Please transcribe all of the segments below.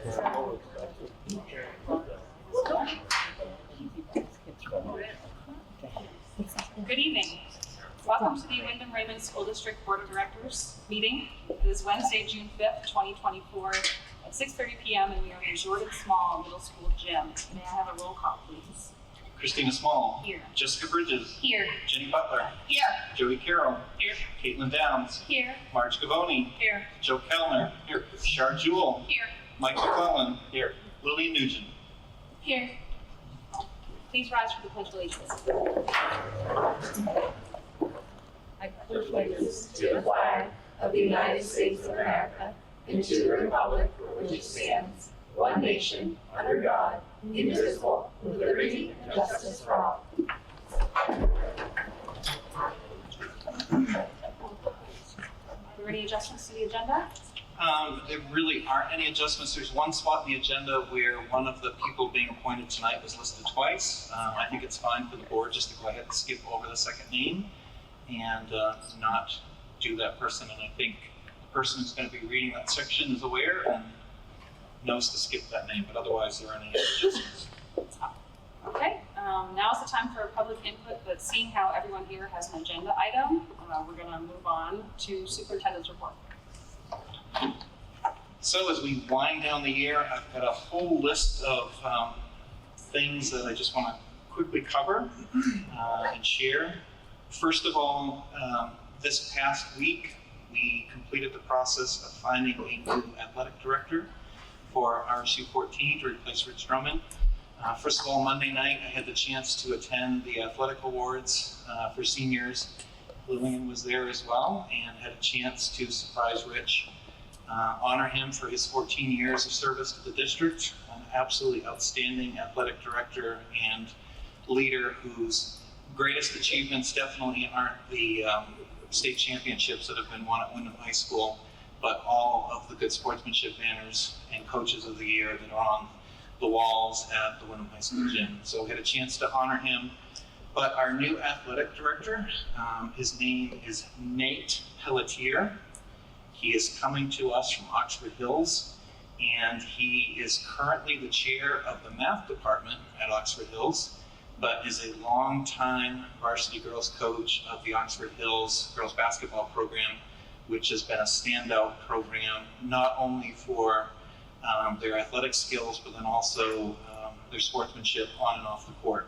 Good evening. Welcome to the Wyndham Raymond School District Board of Directors meeting. It is Wednesday, June 5th, 2024 at 6:30 p.m. and we are in Jordan Small Middle School Gym. May I have a roll call, please? Christina Small. Here. Jessica Bridges. Here. Jenny Butler. Here. Joey Carroll. Here. Caitlin Downs. Here. Marge Gavoni. Here. Joe Kellner. Here. Shar Jewell. Here. Mike McClellan. Here. Lily Nugent. Here. Please rise for the Pledge of Allegiance. I pledge allegiance to the flag of the United States of America and to the republic for which it stands, one nation, under God, indivisible, with liberty and justice for all. Are there any adjustments to the agenda? There really aren't any adjustments. There's one spot in the agenda where one of the people being appointed tonight was listed twice. I think it's fine for the board just to go ahead and skip over the second name and not do that person. And I think the person who's going to be reading that section is aware and knows to skip that name, but otherwise there aren't any adjustments. Okay, now is the time for public input, but seeing how everyone here has an agenda item, we're going to move on to superintendent's report. So as we wind down the year, I've got a whole list of things that I just want to quickly cover and share. First of all, this past week, we completed the process of finding a new athletic director for RSU 14 to replace Rich Drummond. First of all, Monday night, I had the chance to attend the athletic awards for seniors. Lillian was there as well and had a chance to surprise Rich, honor him for his 14 years of service to the district, an absolutely outstanding athletic director and leader whose greatest achievements definitely aren't the state championships that have been won at Wyndham High School, but all of the good sportsmanship banners and coaches of the year that are on the walls at the Wyndham High School gym. So we had a chance to honor him. But our new athletic director, his name is Nate Pelletier. He is coming to us from Oxford Hills, and he is currently the chair of the math department at Oxford Hills, but is a longtime varsity girls coach of the Oxford Hills girls basketball program, which has been a standout program, not only for their athletic skills, but then also their sportsmanship on and off the court.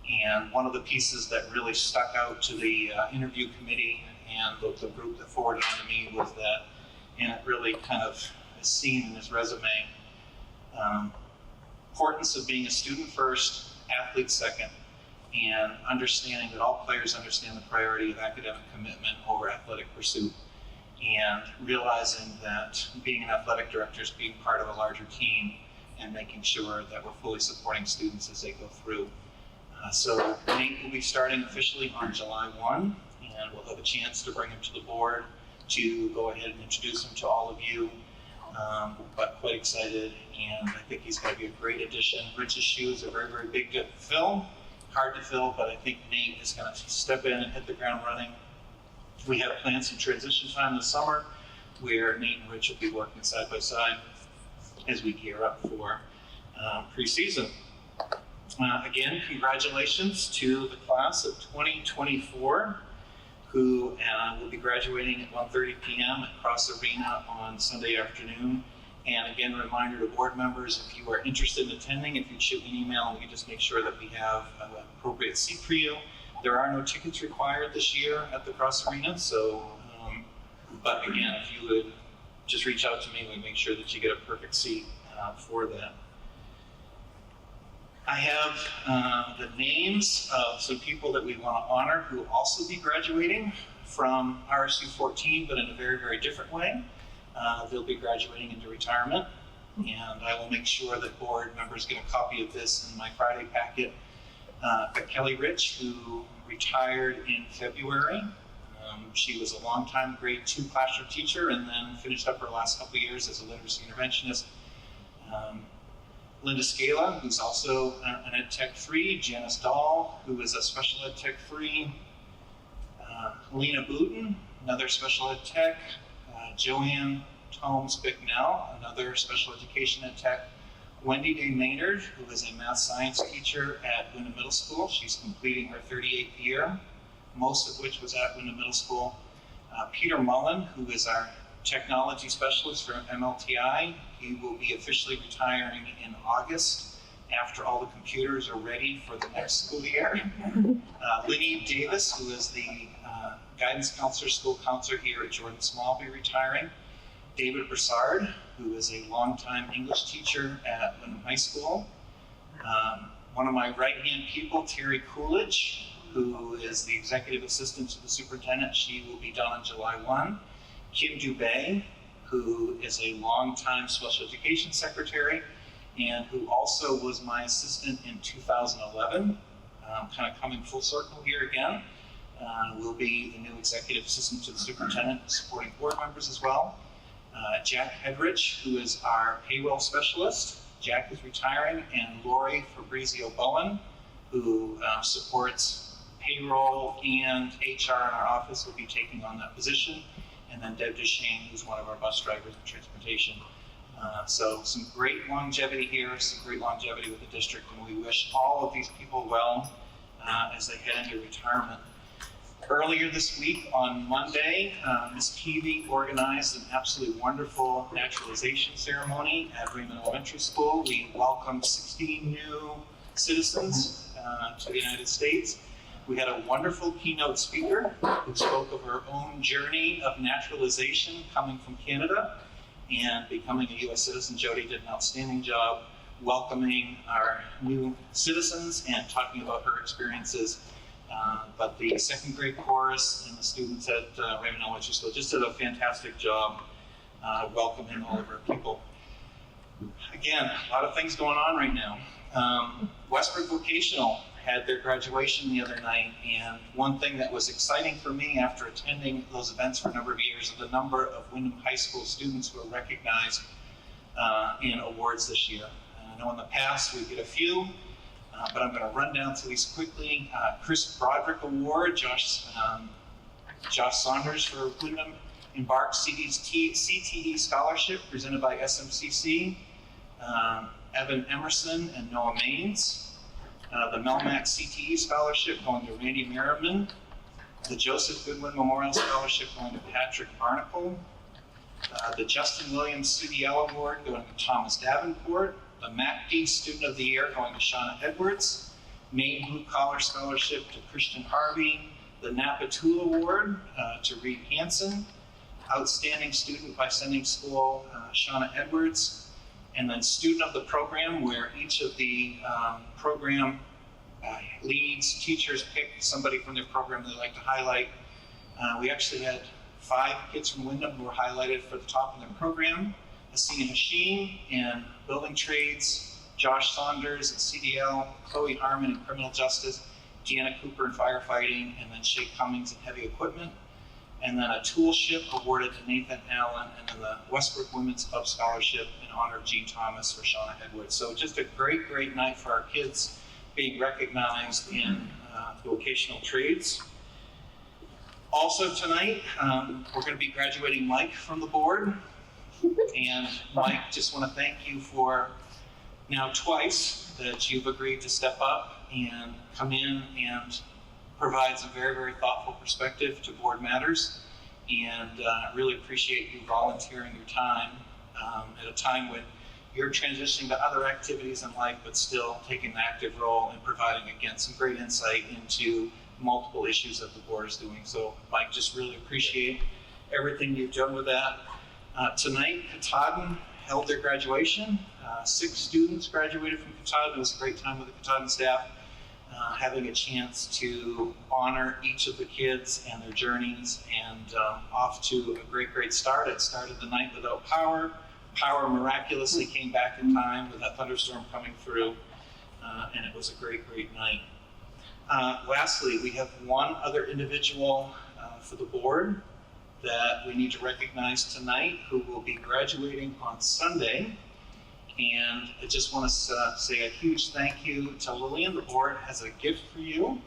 And one of the pieces that really stuck out to the interview committee and the group that forwarded on to me was that, and it really kind of is seen in his resume, importance of being a student first, athlete second, and understanding that all players understand the priority of academic commitment over athletic pursuit, and realizing that being an athletic director is being part of a larger team and making sure that we're fully supporting students as they go through. So Nate will be starting officially on July 1, and we'll have a chance to bring him to the board to go ahead and introduce him to all of you. But quite excited, and I think he's going to be a great addition. Rich's shoes are very, very big to fill, hard to fill, but I think Nate is going to step in and hit the ground running. We have planned some transition time this summer where Nate and Rich will be working side by side as we gear up for preseason. Again, congratulations to the class of 2024 who will be graduating at 1:30 p.m. at Cross Arena on Sunday afternoon. And again, a reminder to board members, if you are interested in attending, if you shoot me an email, and we can just make sure that we have an appropriate seat for you. There are no tickets required this year at the Cross Arena, so, but again, if you would just reach out to me, we make sure that you get a perfect seat for that. I have the names of some people that we want to honor who will also be graduating from RSU 14, but in a very, very different way. They'll be graduating into retirement, and I will make sure that board members get a copy of this in my Friday packet. Kelly Rich, who retired in February. She was a longtime grade 2 classroom teacher and then finished up her last couple of years as a literacy interventionist. Linda Scala, who's also an Ed Tech 3, Janice Dahl, who is a Special Ed Tech 3, Lena Booten, another Special Ed Tech, Joanne Holmes Bicknell, another special education ed tech. Wendy Day Maynard, who is a math science teacher at Wyndham Middle School. She's completing her 38th year, most of which was at Wyndham Middle School. Peter Mullen, who is our technology specialist for MLTI. He will be officially retiring in August after all the computers are ready for the next school year. Linny Davis, who is the guidance counselor, school counselor here at Jordan Small, will be retiring. David Broussard, who is a longtime English teacher at Wyndham High School. One of my right-hand people, Terry Coolidge, who is the executive assistant to the superintendent. She will be done on July 1. Kim Dubé, who is a longtime special education secretary and who also was my assistant in 2011, kind of coming full circle here again, will be the new executive assistant to the superintendent, supporting board members as well. Jack Hedrich, who is our payroll specialist. Jack is retiring, and Lori Fabrizio Bowen, who supports payroll and HR in our office, will be taking on that position. And then Deb Duchesne, who's one of our bus drivers in transportation. So some great longevity here, some great longevity with the district, and we wish all of these people well as they head into retirement. Earlier this week, on Monday, Ms. Peavy organized an absolutely wonderful naturalization ceremony at Raymond Elementary School. We welcomed 16 new citizens to the United States. We had a wonderful keynote speaker who spoke of her own journey of naturalization coming from Canada and becoming a U.S. citizen. Jody did an outstanding job welcoming our new citizens and talking about her experiences. But the second grade chorus and the students at Raymond Elementary School just did a fantastic job welcoming all of our people. Again, a lot of things going on right now. Westbrook Vocational had their graduation the other night, and one thing that was exciting for me after attending those events for a number of years is the number of Wyndham High School students who are recognized in awards this year. I know in the past we get a few, but I'm going to run down through these quickly. Chris Broderick Award, Josh Saunders for Wyndham Embark CTE Scholarship presented by SMCC, Evan Emerson and Noah Maines. The Melmac CTE Scholarship going to Randy Merriman. The Joseph Goodwin Memorial Scholarship going to Patrick Barnacle. The Justin Williams CDL Award going to Thomas Davenport. The MACD Student of the Year going to Shauna Edwards. Maine Blue Collar Scholarship to Christian Harvey. The Napa Tool Award to Reed Hansen. Outstanding Student by Sending School, Shauna Edwards. And then Student of the Program, where each of the program leads, teachers pick somebody from their program they like to highlight. We actually had 5 kids from Wyndham who were highlighted for the top of their program. Hasina Hashim in Building Trades, Josh Saunders in CDL, Chloe Harmon in Criminal Justice, Deanna Cooper in Firefighting, and then Shay Cummings in Heavy Equipment. And then a toolship awarded to Nathan Allen, and then the Westbrook Women's Club Scholarship in honor of Jean Thomas for Shauna Edwards. So just a great, great night for our kids being recognized in vocational trades. Also tonight, we're going to be graduating Mike from the board. And Mike, just want to thank you for now twice that you've agreed to step up and come in and provides a very, very thoughtful perspective to board matters, and really appreciate you volunteering your time at a time when you're transitioning to other activities in life, but still taking an active role and providing, again, some great insight into multiple issues that the board is doing. So, Mike, just really appreciate everything you've done with that. Tonight, Katahdin held their graduation. 6 students graduated from Katahdin. It was a great time with the Katahdin staff. Having a chance to honor each of the kids and their journeys, and off to a great, great start. It started the night without power. Power miraculously came back in time with that thunderstorm coming through, and it was a great, great night. Lastly, we have one other individual for the board that we need to recognize tonight who will be graduating on Sunday. And I just want to say a huge thank you to Lillian. The board has a gift for you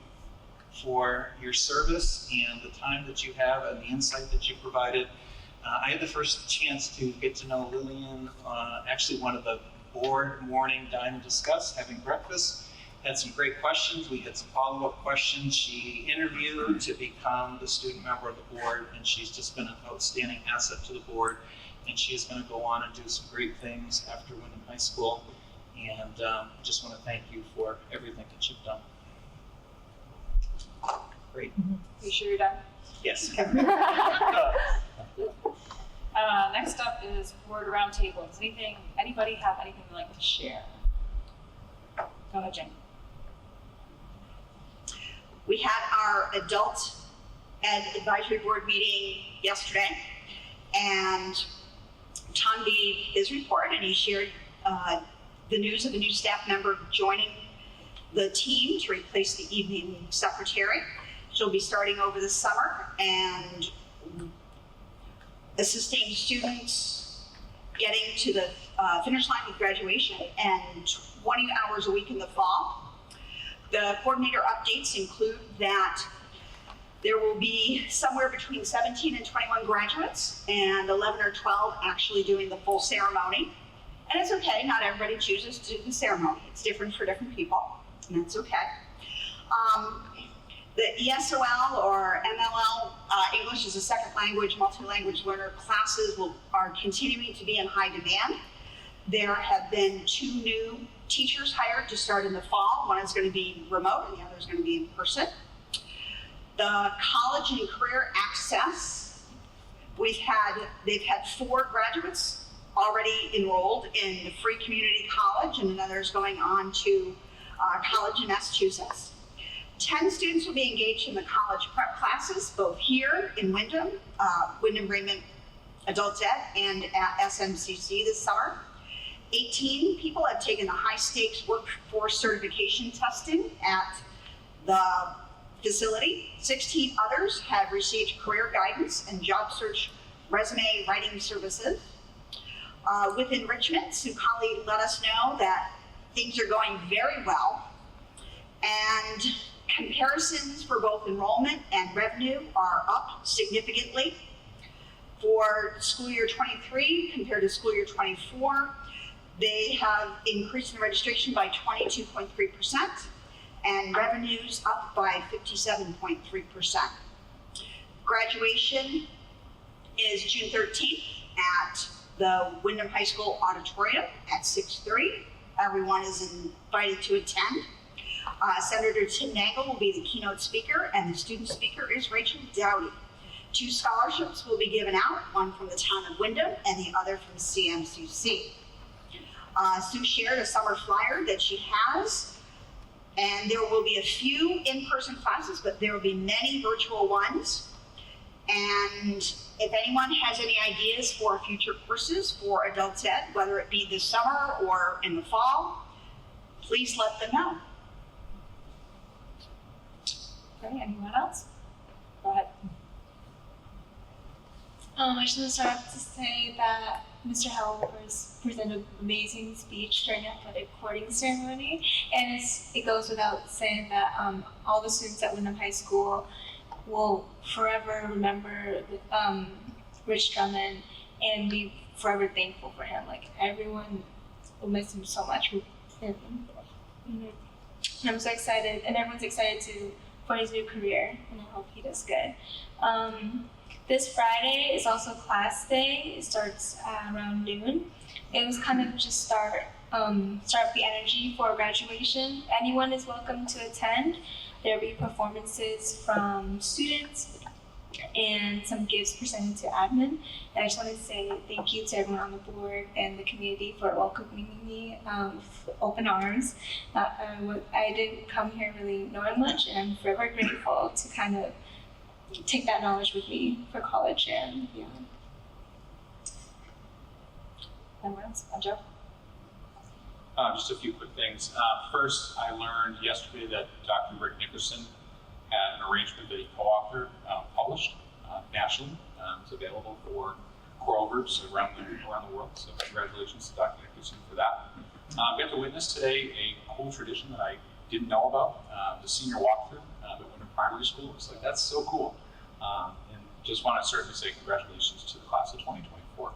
for your service and the time that you have and the insight that you provided. I had the first chance to get to know Lillian, actually one of the board morning dine and discuss, having breakfast. Had some great questions. We had some follow-up questions. She interviewed to become the student member of the board, and she's just been an outstanding asset to the board. And she is going to go on and do some great things after Wyndham High School. And I just want to thank you for everything that you've done. Great. You sure you're done? Yes. Next up is board roundtables. Anybody have anything they'd like to share? Go ahead, Jen. We had our adult ed advisory board meeting yesterday, and Tom gave his report, and he shared the news of a new staff member joining the team to replace the evening secretary. She'll be starting over the summer and assisting students getting to the finish line with graduation, and 20 hours a week in the fall. The coordinator updates include that there will be somewhere between 17 and 21 graduates and 11 or 12 actually doing the full ceremony. And it's okay, not everybody chooses to do the ceremony. It's different for different people, and that's okay. The ESOL or MLL, English as a second language, multi-language learner classes are continuing to be in high demand. There have been 2 new teachers hired to start in the fall. One is going to be remote and the other is going to be in person. The college and career access, they've had 4 graduates already enrolled in the free community college, and another is going on to college in Massachusetts. 10 students will be engaged in the college prep classes, both here in Wyndham Raymond Adult Ed, and at SMCC this summer. 18 people have taken the high stakes workforce certification testing at the facility. 16 others have received career guidance and job search resume writing services. With enrichment, Sue Colley let us know that things are going very well, and comparisons for both enrollment and revenue are up significantly. For school year 23 compared to school year 24, they have increased in registration by 22.3% and revenues up by 57.3%. Graduation is June 13th at the Wyndham High School auditorium at 6:30. Everyone is invited to attend. Senator Tim Nagel will be the keynote speaker, and the student speaker is Rachel Dowdy. 2 scholarships will be given out, one from the town of Wyndham and the other from CMCC. Sue shared a summer flyer that she has, and there will be a few in-person classes, but there will be many virtual ones. And if anyone has any ideas for future courses for adult ed, whether it be this summer or in the fall, please let them know. Okay, anyone else? Go ahead. I just want to start off to say that Mr. Howell presented an amazing speech during the athletic courting ceremony, and it goes without saying that all the students at Wyndham High School will forever remember Rich Drummond and be forever thankful for him. Like, everyone will miss him so much. And I'm so excited, and everyone's excited for his new career, and I hope he does good. This Friday is also class day. It starts around noon. It was kind of just start up the energy for graduation. Anyone is welcome to attend. There'll be performances from students and some gifts presented to admin. And I just want to say thank you to everyone on the board and the community for welcoming me with open arms. I didn't come here really knowing much, and I'm forever grateful to kind of take that knowledge with me for college and beyond. Anyone else? Joe? Just a few quick things. First, I learned yesterday that Dr. Rick Nickerson had an arrangement that he co-authored, published nationally. It's available for choral groups around the world. So congratulations to Dr. Nickerson for that. We got to witness today a cool tradition that I didn't know about, the senior walkthrough at Wyndham Primary School. It's like, that's so cool. And just want to certainly say congratulations to the class of 2024.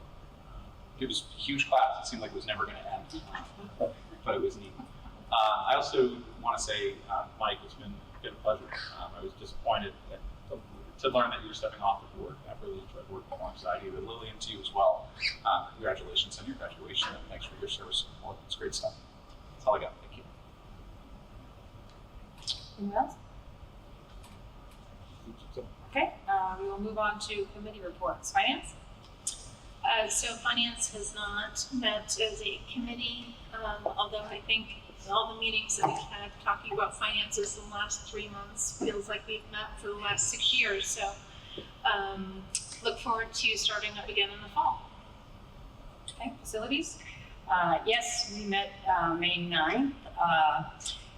It was a huge class. It seemed like it was never going to end, but it was neat. I also want to say, Mike, it's been a pleasure. I was disappointed to learn that you were stepping off the board. I've really enjoyed working alongside you, and Lily, and to you as well. Congratulations on your graduation, and thanks for your service and support. It's great stuff. That's all I got. Thank you. Anyone else? Okay, we will move on to committee reports. Finance? So finance has not met as a committee, although I think all the meetings that we've had talking about finances in the last 3 months feels like we've met for the last 6 years. So look forward to starting up again in the fall. Okay, facilities? Yes, we met May 9th.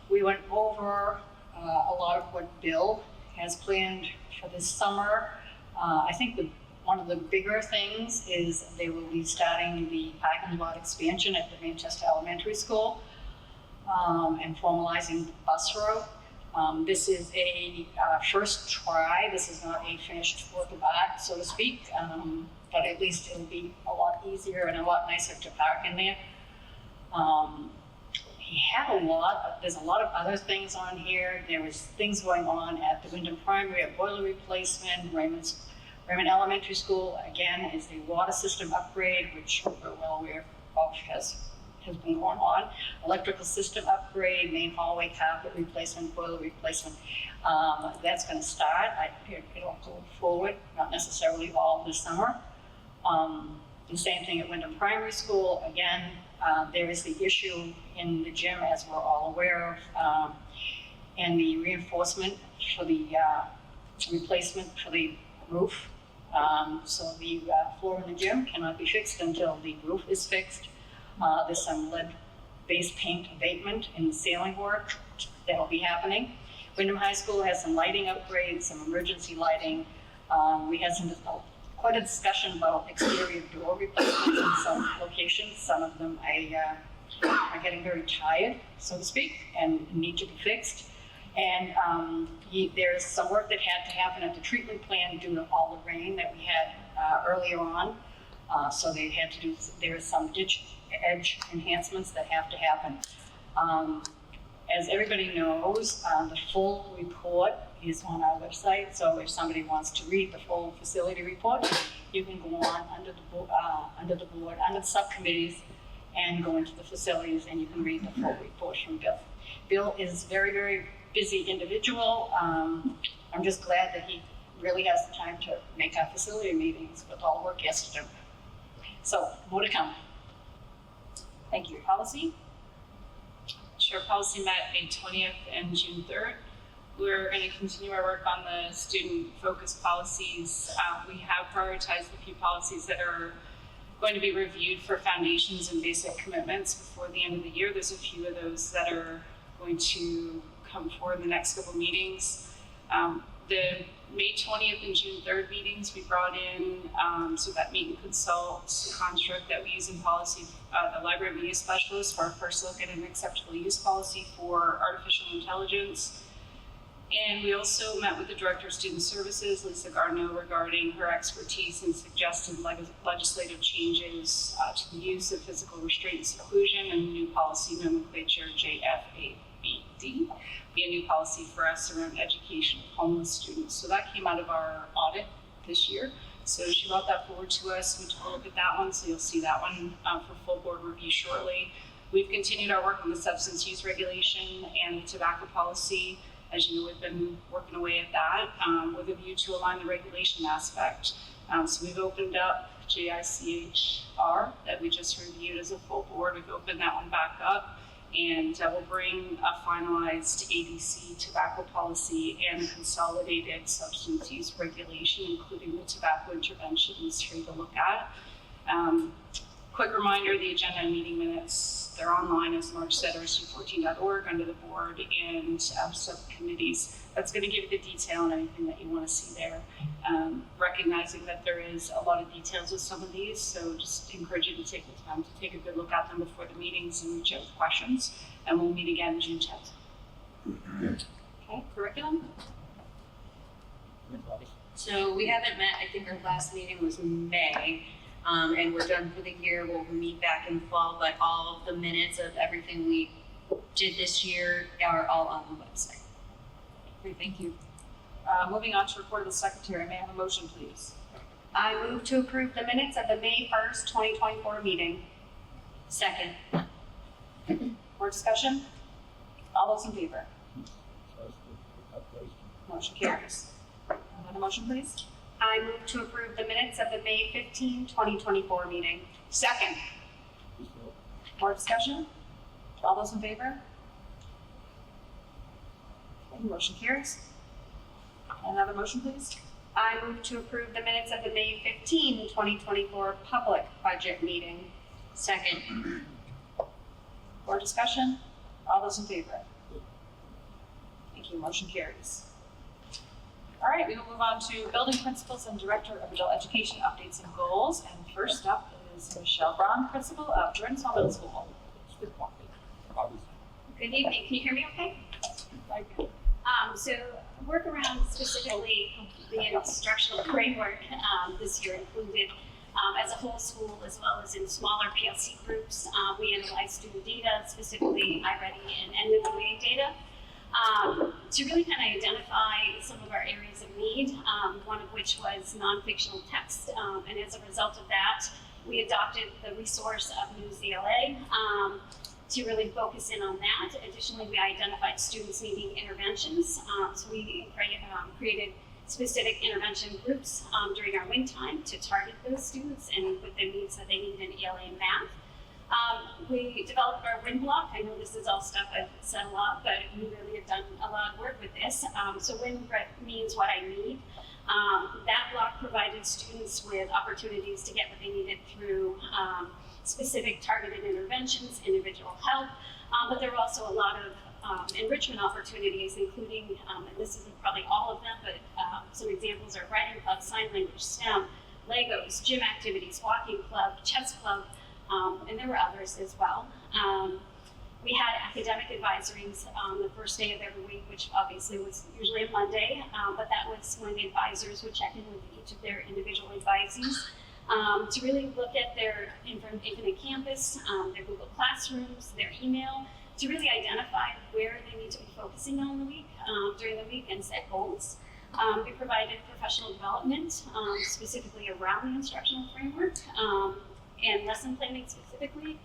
We went over a lot of what Bill has planned for this summer. I think one of the bigger things is they will be starting the parking lot expansion at the Manchester Elementary School and formalizing the bus route. This is a first try. This is not a finished work of art, so to speak, but at least it'll be a lot easier and a lot nicer to park in there. He had there's a lot of other things on here. There was things going on at the Wyndham Primary, a boiler replacement, Raymond Elementary School, again, is the water system upgrade, which we're well aware of has been going on. Electrical system upgrade, main hallway carpet replacement, boiler replacement. That's going to start. It'll go forward, not necessarily all this summer. The same thing at Wyndham Primary School. Again, there is the issue in the gym, as we're all aware of, and the reinforcement for the replacement for the roof. So the floor in the gym cannot be fixed until the roof is fixed. There's some lead-based paint abatement in the ceiling work that will be happening. Wyndham High School has some lighting upgrades, some emergency lighting. We had quite a discussion about exterior door replacements in some locations. Some of them are getting very tired, so to speak, and need to be fixed. And there's some work that had to happen at the treatment plant due to all the rain that we had earlier on. So they had to do, there's some ditch edge enhancements that have to happen. As everybody knows, the full report is on our website. So if somebody wants to read the full facility report, you can go on under the board, under the subcommittees, and go into the facilities, and you can read the full report from Bill. Bill is very, very busy individual. I'm just glad that he really has the time to make our facility meetings with all the work he has to do. So, more to come. Thank you. Policy? Sure, policy met May 20th and June 3rd. We're going to continue our work on the student-focused policies. We have prioritized a few policies that are going to be reviewed for foundations and basic commitments before the end of the year. There's a few of those that are going to come forward in the next couple meetings. The May 20th and June 3rd meetings, we brought in, so that meet and consult construct that we use in policy, the library media specialist for our first look at an acceptable use policy for artificial intelligence. And we also met with the Director of Student Services, Lisa Garneau, regarding her expertise in suggested legislative changes to the use of physical restraint and seclusion and new policy nomenclature JFABD, be a new policy for us around education of homeless students. So that came out of our audit this year. So she brought that forward to us. We took a look at that one, so you'll see that one for full board review shortly. We've continued our work on the substance use regulation and the tobacco policy. As you know, we've been working away at that with a view to align the regulation aspect. So we've opened up JICHR that we just reviewed as a full board. We've opened that one back up, and we'll bring a finalized ADC tobacco policy and a consolidated substance use regulation, including the tobacco interventions for you to look at. Quick reminder, the agenda and meeting minutes, they're online, as Marge said, rsu14.org under the board and subcommittees. That's going to give you the detail and anything that you want to see there. Recognizing that there is a lot of details with some of these, so just encourage you to take the time to take a good look at them before the meetings and reach out with questions. And we'll meet again June 10th. Okay, curriculum? So we haven't met, I think our last meeting was May, and we're done for the year. We'll meet back in the fall, but all of the minutes of everything we did this year are all on the website. Great, thank you. Moving on to report of the secretary, may I have a motion, please? I move to approve the minutes of the May 1st, 2024 meeting. Second. Board discussion? All those in favor? Motion carries. Another motion, please? I move to approve the minutes of the May 15, 2024 meeting. Second. Board discussion? All those in favor? Motion carries. Another motion, please? I move to approve the minutes of the May 15, 2024 public budget meeting. Second. Board discussion? All those in favor? Thank you, motion carries. All right, we will move on to building principals and director of adult education updates and goals. And first up is Michelle Braun, principal of Jordan Small Middle School. Good evening, can you hear me okay? So work around specifically the instructional framework this year included as a whole school as well as in smaller PLC groups. We analyzed student data, specifically iReady and NWA data, to really kind of identify some of our areas of need, one of which was non-fictional text. And as a result of that, we adopted the resource of NewsELA to really focus in on that. Additionally, we identified students needing interventions. So we created specific intervention groups during our wing time to target those students and with the needs that they need in ELA and math. We developed our WIN block. I know this is all stuff I've said a lot, but we really have done a lot of work with this. So WIN means what I need. That block provided students with opportunities to get what they needed through specific targeted interventions, individual help, but there were also a lot of enrichment opportunities, including, and this isn't probably all of them, but some examples are writing club, sign language, STEM, Legos, gym activities, walking club, chess club, and there were others as well. We had academic advisories on the first day of every week, which obviously was usually a Monday, but that was when the advisors would check in with each of their individual advisees to really look at their Infinite Campus, their Google Classrooms, their email, to really identify where they need to be focusing on the week, during the week, and set goals. We provided professional development, specifically around the instructional framework, and lesson planning specifically.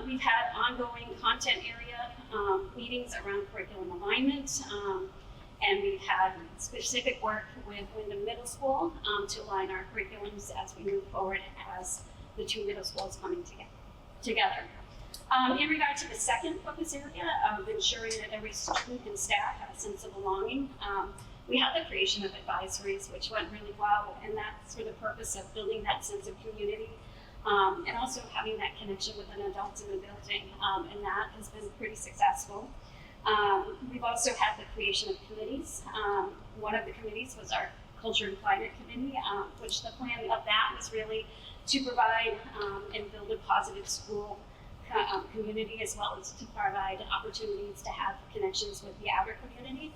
We've had ongoing content area meetings around curriculum alignment, and we've had specific work with Wyndham Middle School to align our curriculums as we move forward as the two middle schools coming together. In regard to the second focus area of ensuring that every student and staff have a sense of belonging, we had the creation of advisories, which went really well, and that's for the purpose of building that sense of community, and also having that connection with an adult in the building, and that has been pretty successful. We've also had the creation of committees. One of the committees was our Culture and Climate Committee, which the plan of that was really to provide and build a positive school community, as well as to provide opportunities to have connections with the outer community.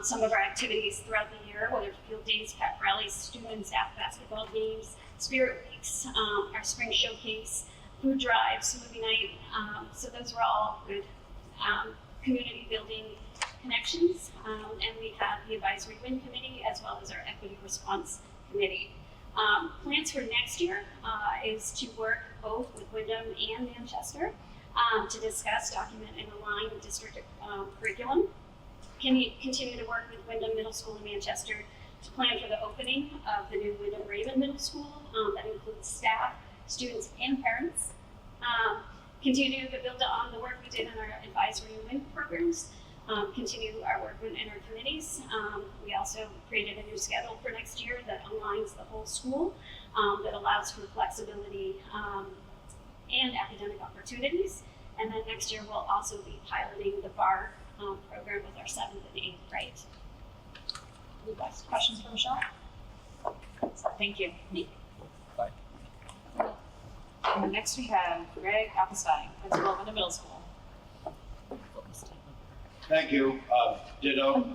Some of our activities throughout the year, whether field days, pep rallies, student and staff basketball games, spirit weeks, our spring showcase, food drives, movie night. So those were all good community building connections. And we have the advisory WIN committee as well as our equity response committee. Plans for next year is to work both with Wyndham and Manchester to discuss, document, and align the district curriculum. Can you continue to work with Wyndham Middle School in Manchester to plan for the opening of the new Wyndham Raven Middle School that includes staff, students, and parents. Continue to build on the work we did in our advisory and WIN programs. Continue our work in our committees. We also created a new schedule for next year that aligns the whole school, that allows for flexibility and academic opportunities. And then next year we'll also be piloting the BAR program with our 7th and 8th grade. Any questions for Michelle? Thank you. Bye. And next we have Greg Appelstein, principal of Wyndham Middle School. Thank you. Ditto,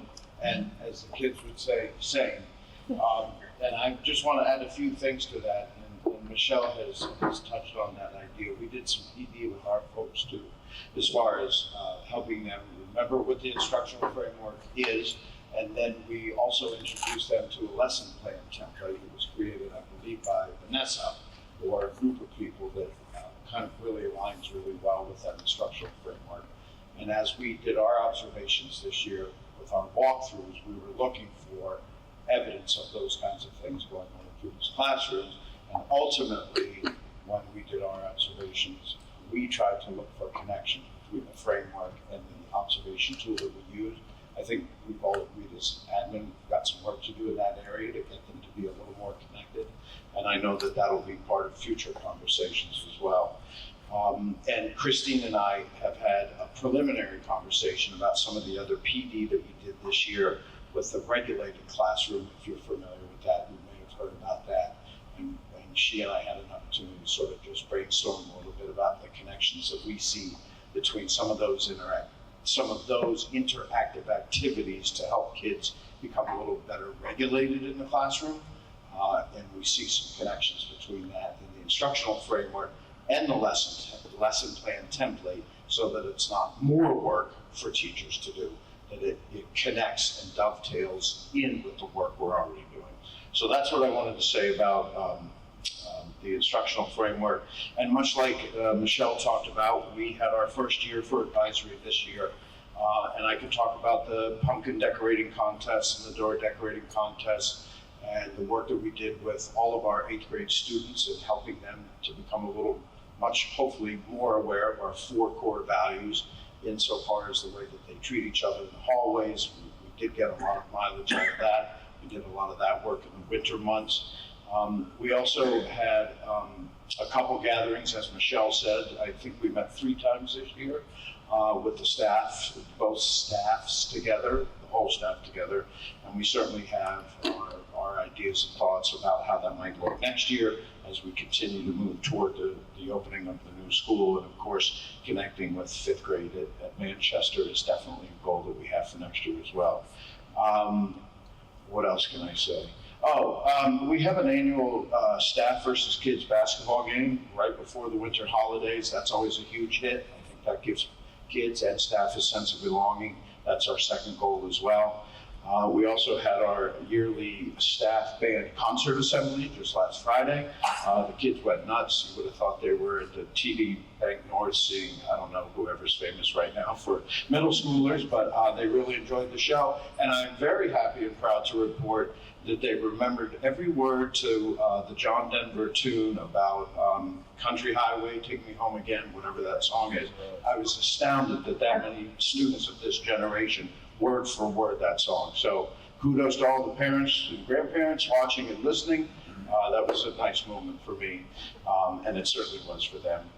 and as the kids would say, same. And I just want to add a few things to that, and Michelle has touched on that idea. We did some PD with our folks too, as far as helping them remember what the instructional framework is, and then we also introduced them to a lesson plan template that was created, I believe, by Vanessa, or a group of people that kind of really aligns really well with that instructional framework. And as we did our observations this year with our walkthroughs, we were looking for evidence of those kinds of things going on in students' classrooms. And ultimately, when we did our observations, we tried to look for a connection between the framework and the observation tool that we use. I think we've all agreed as admin, we've got some work to do in that area to get them to be a little more connected. And I know that that'll be part of future conversations as well. And Christine and I have had a preliminary conversation about some of the other PD that we did this year with the regulated classroom. If you're familiar with that, you may have heard about that. And she and I had an opportunity to sort of just brainstorm a little bit about the connections that we see between some of those interactive activities to help kids become a little better regulated in the classroom. And we see some connections between that and the instructional framework and the lesson plan template, so that it's not more work for teachers to do, that it connects and dovetails in with the work we're already doing. So that's what I wanted to say about the instructional framework. And much like Michelle talked about, we had our first year for advisory this year. And I could talk about the pumpkin decorating contest and the door decorating contest and the work that we did with all of our 8th grade students and helping them to become a little hopefully more aware of our 4 core values insofar as the way that they treat each other in the hallways. We did get a lot of mileage out of that. We did a lot of that work in the winter months. We also had a couple gatherings, as Michelle said. I think we met 3 times this year with the staff, both staffs together, the whole staff together. And we certainly have our ideas and thoughts about how that might look next year as we continue to move toward the opening of the new school. And of course, connecting with 5th grade at Manchester is definitely a goal that we have for next year as well. What else can I say? We have an annual staff versus kids basketball game right before the winter holidays. That's always a huge hit. I think that gives kids and staff a sense of belonging. That's our second goal as well. We also had our yearly staff band concert assembly just last Friday. The kids went nuts. You would have thought they were at the TD Bank North seeing, I don't know, whoever's famous right now for middle schoolers, but they really enjoyed the show. And I'm very happy and proud to report that they remembered every word to the John Denver tune about Country Highway, Take Me Home Again, whatever that song is. I was astounded that many students of this generation word for word that song. So kudos to all the parents and grandparents watching and listening. That was a nice moment for me, and it certainly was for them.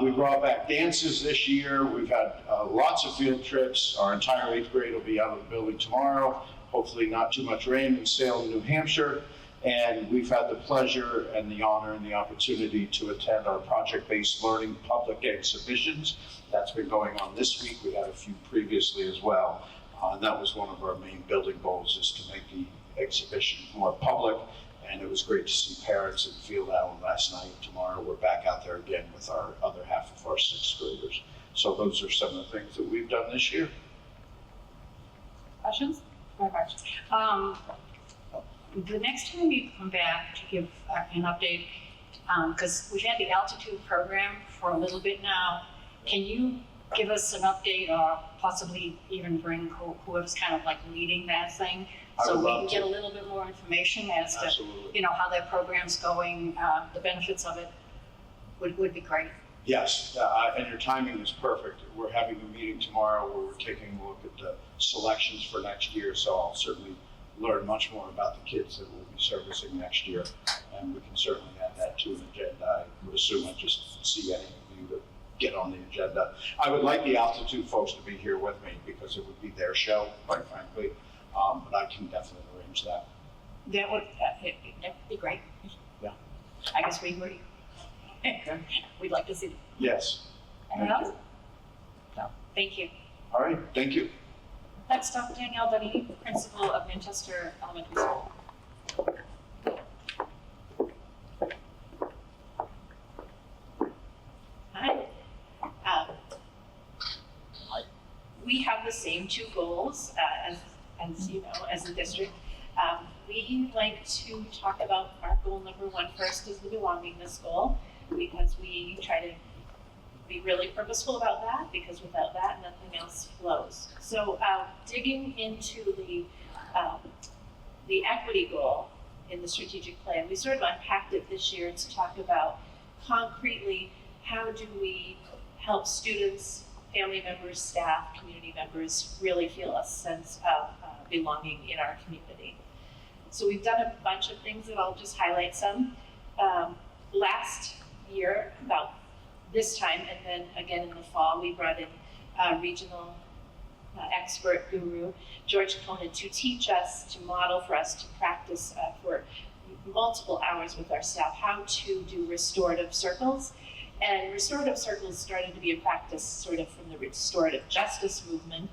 We brought back dances this year. We've had lots of field trips. Our entire 8th grade will be out of the building tomorrow. Hopefully not too much rain in Salem, New Hampshire. And we've had the pleasure and the honor and the opportunity to attend our project-based learning public exhibitions. That's been going on this week. We had a few previously as well. And that was one of our main building goals, is to make the exhibition more public. And it was great to see parents in Field Allen last night. Tomorrow we're back out there again with our other half of our 6th graders. So those are some of the things that we've done this year. Questions? The next time you come back to give an update, because we've had the altitude program for a little bit now, can you give us an update or possibly even bring whoever's kind of like leading that thing so we can get a little bit more information as to how that program's going, the benefits of it would be great. Yes, and your timing is perfect. We're having a meeting tomorrow where we're taking a look at the selections for next year, so I'll certainly learn much more about the kids that we'll be servicing next year, and we can certainly add that to an agenda. I would assume I just see any of you to get on the agenda. I would like the altitude folks to be here with me because it would be their show, quite frankly, but I can definitely arrange that. That would be great. Yeah. I guess we agree. We'd like to see them. Yes. Anyone else? No. Thank you. All right, thank you. Next up, Danielle Dunny, principal of Manchester Elementary School. the same two goals as you know, as a district. We like to talk about our goal number one first is the belongingness goal, because we try to be really purposeful about that, because without that, nothing else flows. So digging into the equity goal in the strategic plan, we sort of unpacked it this year to talk about concretely how do we help students, family members, staff, community members really feel a sense of belonging in our community. So we've done a bunch of things that I'll just highlight some. Last year, about this time, and then again in the fall, we brought in regional expert guru, George Conan, to teach us, to model for us, to practice for multiple hours with our staff how to do restorative circles. And restorative circles started to be a practice sort of from the restorative justice movement,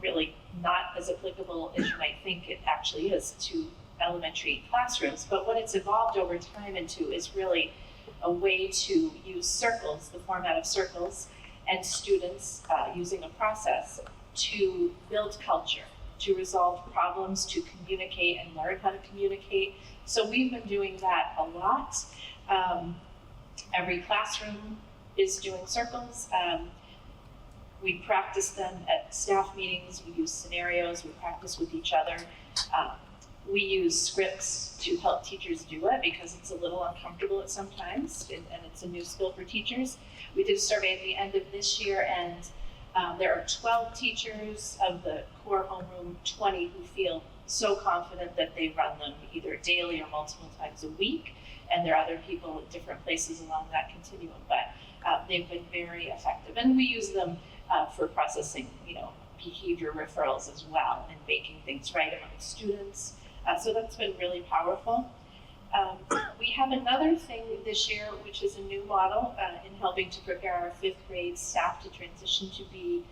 really not as applicable as you might think it actually is to elementary classrooms. But what it's evolved over time into is really a way to use circles, the format of circles, and students using a process to build culture, to resolve problems, to communicate and learn how to communicate. So we've been doing that a lot. Every classroom is doing circles. We practice them at staff meetings, we use scenarios, we practice with each other. We use scripts to help teachers do it because it's a little uncomfortable at sometimes, and it's a new skill for teachers. We did a survey at the end of this year, and there are 12 teachers of the core homeroom, 20 who feel so confident that they run them either daily or multiple times a week, and there are other people at different places along that continuum, but they've been very effective. And we use them for processing, behavior referrals as well, and making things right among students. So that's been really powerful. We have another thing this year, which is a new model in helping to prepare our 5th grade staff to transition to be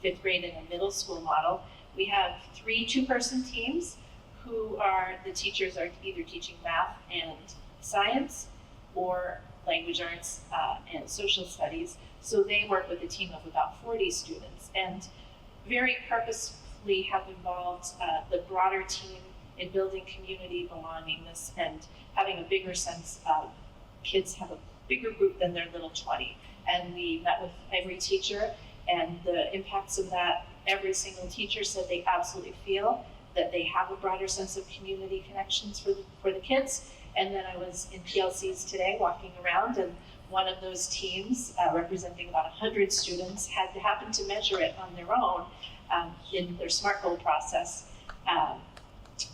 5th grade in a middle school model. We have 3 two-person teams who are, the teachers are either teaching math and science or language arts and social studies. So they work with a team of about 40 students, and very purposefully have involved the broader team in building community belongingness and having a bigger sense of kids have a bigger group than their little 20. And we met with every teacher, and the impacts of that, every single teacher said they absolutely feel that they have a broader sense of community connections for the kids. And then I was in PLCs today walking around, and one of those teams representing about 100 students had to happen to measure it on their own in their SMART goal process.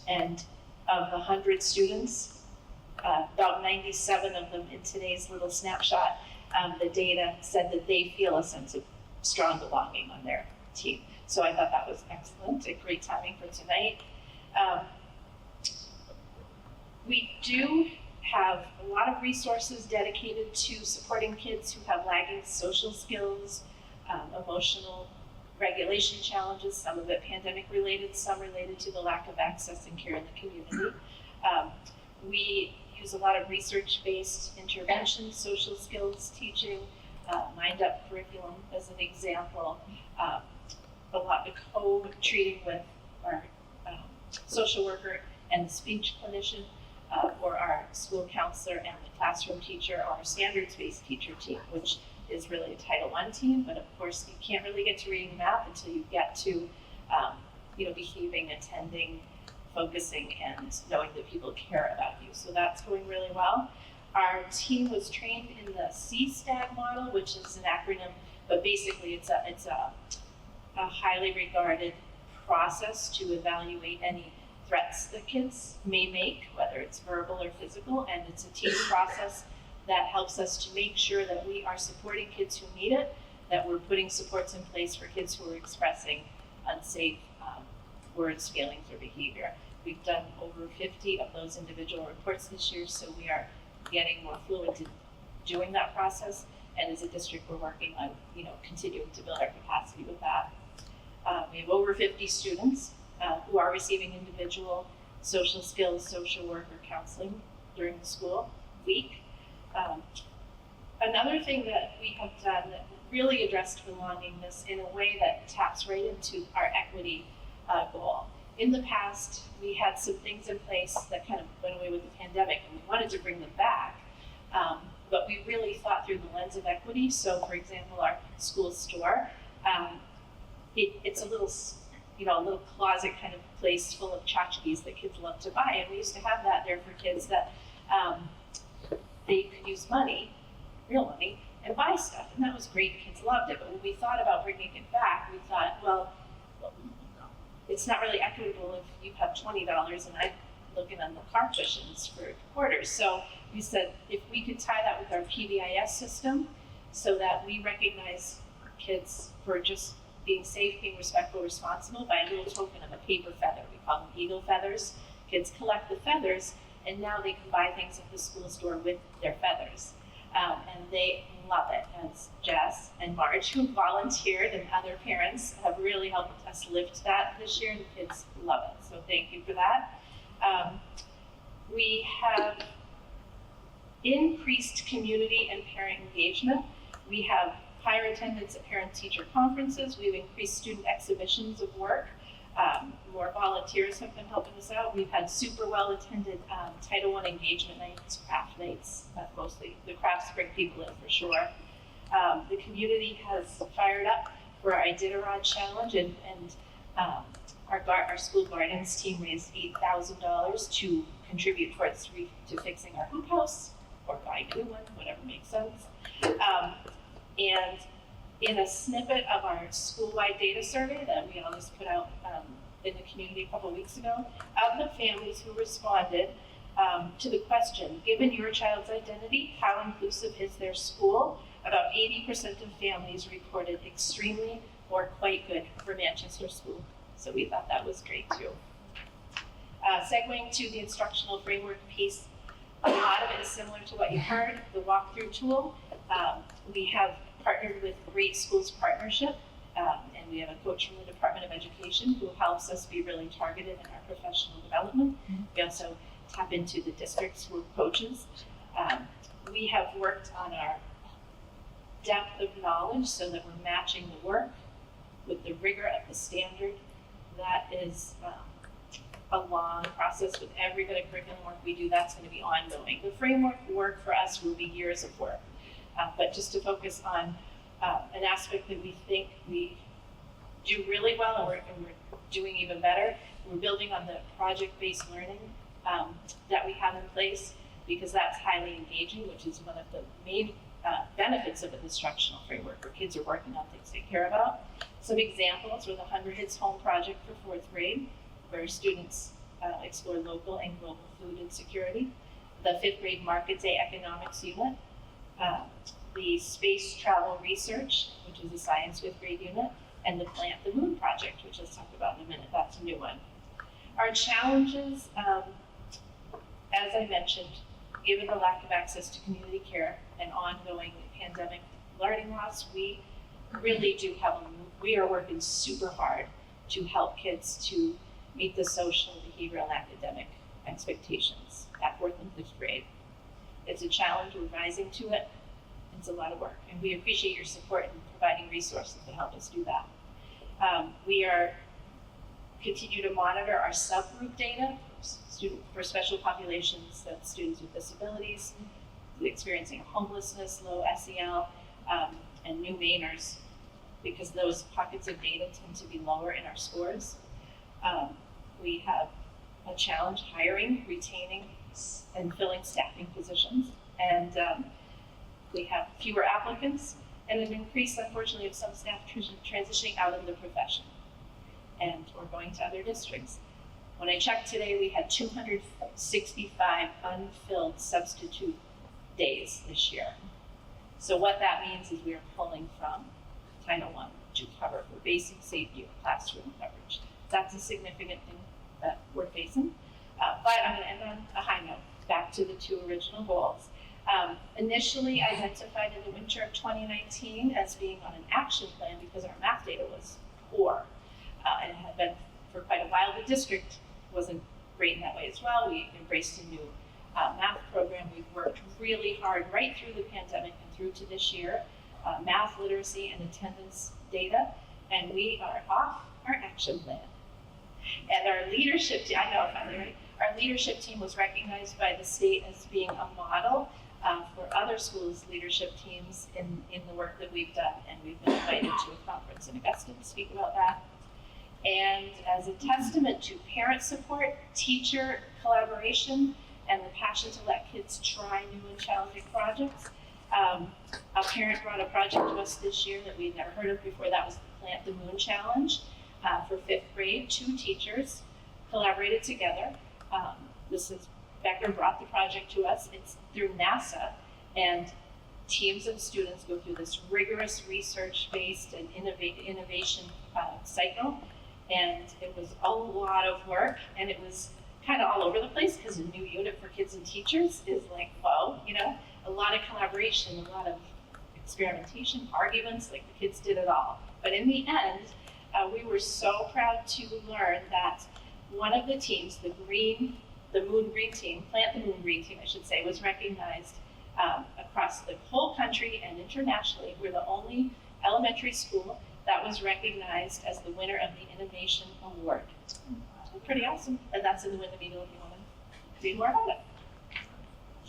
And of the 100 students, about 97 of them in today's little snapshot, the data said that they feel a sense of strong belonging on their team. So I thought that was excellent, a great timing for tonight. We do have a lot of resources dedicated to supporting kids who have lagging social skills, emotional regulation challenges, some of it pandemic related, some related to the lack of access and care in the community. We use a lot of research-based interventions, social skills teaching, Mind Up curriculum as an example, a lot of co-treating with our social worker and the speech clinician, or our school counselor and the classroom teacher, or our standards-based teacher team, which is really a Title I team, but of course you can't really get to reading and math until you get to behaving, attending, focusing, and knowing that people care about you. So that's going really well. Our team was trained in the CSTAG model, which is an acronym, but basically it's a highly regarded process to evaluate any threats that kids may make, whether it's verbal or physical, and it's a team process that helps us to make sure that we are supporting kids who need it, that we're putting supports in place for kids who are expressing unsafe words, feelings, or behavior. We've done over 50 of those individual reports this year, so we are getting more fluent in doing that process, and as a district we're working on continuing to build our capacity with that. We have over 50 students who are receiving individual social skills, social work, or counseling during the school week. Another thing that we have done that really addressed belongingness in a way that taps right into our equity goal. In the past, we had some things in place that kind of went away with the pandemic, and we wanted to bring them back. But we really thought through the lens of equity. So, for example, our school store, it's a little, a little closet kind of place full of tchotchkes that kids love to buy. And we used to have that there for kids that they could use money, real money, and buy stuff. And that was great. Kids loved it. But when we thought about bringing it back, we thought, well, it's not really equitable if you have $20 and I'm looking on the car cushions for quarters. So we said if we could tie that with our PBIS system so that we recognize kids for just being safe, being respectful, responsible by a little token of a paper feather. We call them eagle feathers. Kids collect the feathers and now they can buy things at the school store with their feathers. And they love it. And Jess and Marge, who volunteered, and other parents have really helped us lift that this year. The kids love it. So thank you for that. We have increased community and parent engagement. We have higher attendance at parent-teacher conferences. We've increased student exhibitions of work. More volunteers have been helping us out. We've had super well-attended Title I engagement nights, craft nights, mostly. The crafts bring people in for sure. The community has fired up for our Iditarod challenge, and our school gardens team raised $8,000 to contribute towards to fixing our hoop house or buying a new one, whatever makes sense. And in a snippet of our school-wide data survey that we all just put out in the community a couple of weeks ago, of the families who responded to the question, given your child's identity, how inclusive is their school? About 80% of families reported extremely or quite good for Manchester School. So we thought that was great too. Segueing to the instructional framework piece, a lot of it is similar to what you heard, the walkthrough tool. We have partnered with Great Schools Partnership, and we have a coach from the Department of Education who helps us be really targeted in our professional development. We also tap into the district school coaches. We have worked on our depth of knowledge so that we're matching the work with the rigor of the standard. That is a long process with every bit of curriculum work we do. That's going to be ongoing. The framework work for us will be years of work. But just to focus on an aspect that we think we do really well and we're doing even better, we're building on the project-based learning that we have in place, because that's highly engaging, which is one of the main benefits of an instructional framework where kids are working on things they care about. Some examples were the 100 Hits Home project for 4th grade, where students explore local and global food insecurity. The 5th grade Market Day economics unit. The space travel research, which is a science 5th grade unit, and the Plant the Moon project, which I'll talk about in a minute. That's a new one. Our challenges, as I mentioned, given the lack of access to community care and ongoing pandemic learning loss, we really do we are working super hard to help kids to meet the social, behavioral, and academic expectations at 4th and 5th grade. It's a challenge, we're rising to it. It's a lot of work, and we appreciate your support in providing resources to help us do that. We continue to monitor our subgroup data for special populations, that's students with disabilities, experiencing homelessness, low SEL, and new Mainers, because those pockets of data tend to be lower in our scores. We have a challenge hiring, retaining, and filling staffing positions, and we have fewer applicants and an increase, unfortunately, of some staff transitioning out of the profession and or going to other districts. When I checked today, we had 265 unfilled substitute days this year. So what that means is we are pulling from Title I to cover for basic safety or classroom coverage. That's a significant thing that we're facing. But I'm going to end on a high note, back to the 2 original goals. Initially identified in the winter of 2019 as being on an action plan because our math data was poor and had been for quite a while. The district wasn't great in that way as well. We embraced a new math program. We've worked really hard right through the pandemic and through to this year math literacy and attendance data, and we are off our action plan. And our leadership team, I know finally, right? Our leadership team was recognized by the state as being a model for other schools' leadership teams in the work that we've done, and we've been invited to a conference in Augusta to speak about that. And as a testament to parent support, teacher collaboration, and the passion to let kids try new and challenging projects, a parent brought a project to us this year that we'd never heard of before. That was the Plant the Moon Challenge for 5th grade. 2 teachers collaborated together. Becker brought the project to us. It's through NASA, and teams of students go through this rigorous research-based and innovation cycle. And it was a lot of work, and it was kind of all over the place because a new unit for kids and teachers is like, whoa, you know, a lot of collaboration, a lot of experimentation, arguments, like the kids did it all. But in the end, we were so proud to learn that one of the teams, the Moon Green team, Plant the Moon Green team, I should say, was recognized across the whole country and internationally. We're the only elementary school that was recognized as the winner of the Innovation Award. So pretty awesome. And that's in the Wyndham Eagle if you want to read more about it.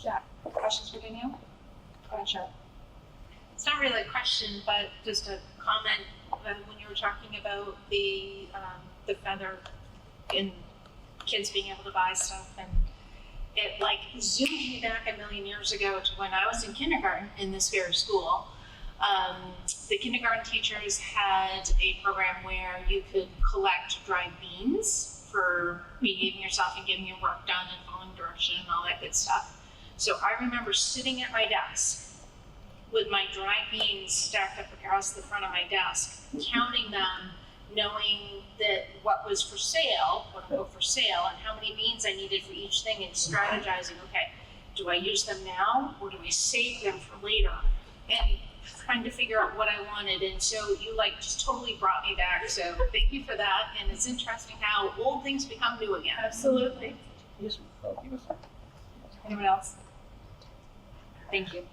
Jack, questions for Danielle? Go ahead, Cheryl. It's not really a question, but just a comment when you were talking about the feather in kids being able to buy stuff, and it like zoomed me back a million years ago to when I was in kindergarten in this very school. The kindergarten teachers had a program where you could collect dried beans for behaving yourself and getting your work done and following direction and all that good stuff. So I remember sitting at my desk with my dried beans stacked up across the front of my desk, counting them, knowing that what was for sale, quote unquote for sale, and how many beans I needed for each thing, and strategizing, okay, do I use them now or do I save them for later? And trying to figure out what I wanted, and so you like just totally brought me back, so thank you for that. And it's interesting how old things become new again. Absolutely. Anyone else? Thank you.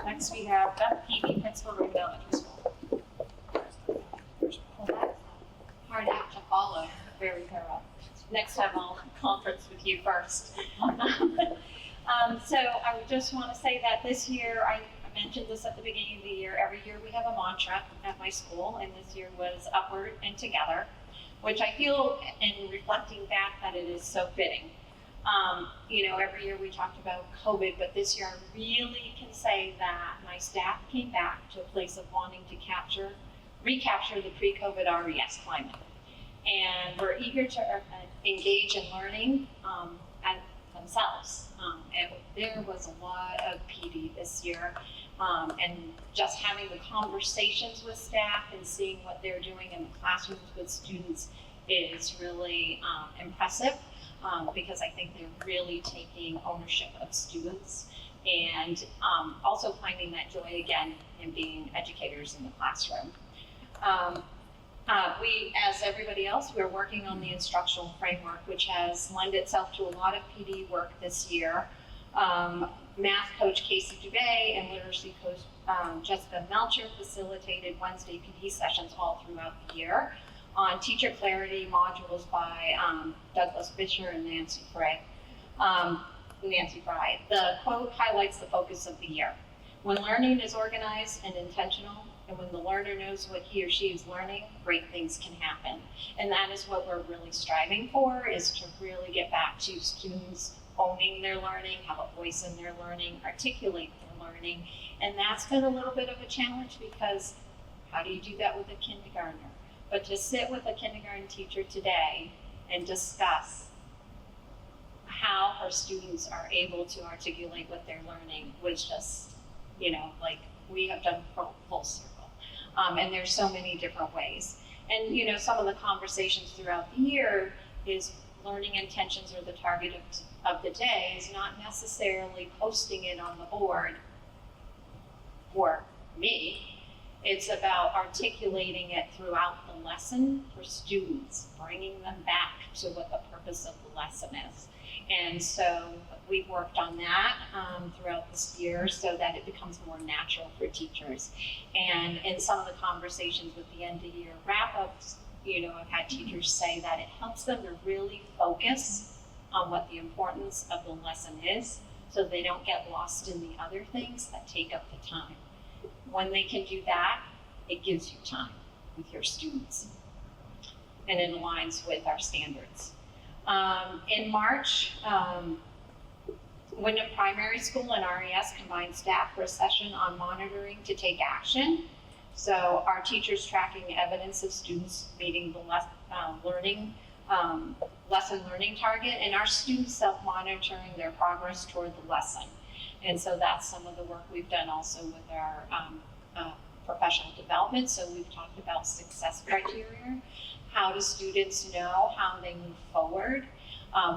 Next we have Beth Peavy, Principal, Raymond Elementary School. Well, that's hard act to follow, very thorough. Next time I'll conference with you first. So I just want to say that this year, I mentioned this at the beginning of the year, every year we have a mantra at my school, and this year was upward and together, which I feel in reflecting back that it is so fitting. You know, every year we talked about COVID, but this year I really can say that my staff came back to a place of wanting to recapture the pre-COVID RES climate. And we're eager to engage in learning at themselves. And there was a lot of PD this year. And just having the conversations with staff and seeing what they're doing in the classrooms with students is really impressive. Because I think they're really taking ownership of students and also finding that joy again in being educators in the classroom. We, as everybody else, we're working on the instructional framework, which has lent itself to a lot of PD work this year. Math coach Casey Dubay and literacy coach Jessica Melcher facilitated Wednesday PD sessions all throughout the year on teacher clarity modules by Douglas Fisher and Nancy Fry. The quote highlights the focus of the year. When learning is organized and intentional, and when the learner knows what he or she is learning, great things can happen. And that is what we're really striving for, is to really get back to students owning their learning, have a voice in their learning, articulate their learning. And that's been a little bit of a challenge, because how do you do that with a kindergartner? But to sit with a kindergarten teacher today and discuss how our students are able to articulate what they're learning was just, you know, like we have done full circle. And there's so many different ways. And, you know, some of the conversations throughout the year is learning intentions or the target of the day is not necessarily posting it on the board for me. it's about articulating it throughout the lesson for students, bringing them back to what the purpose of the lesson is. And so we've worked on that throughout this year so that it becomes more natural for teachers. And in some of the conversations with the end of year wrap-ups, I've had teachers say that it helps them to really focus on what the importance of the lesson is, so they don't get lost in the other things that take up the time. When they can do that, it gives you time with your students, and it aligns with our standards. In March, Wyndham Primary School and RES combined staff for a session on monitoring to take action. So our teachers tracking evidence of students meeting the lesson learning target, and our students self-monitoring their progress toward the lesson. And so that's some of the work we've done also with our professional development. So we've talked about success criteria. How do students know how they move forward,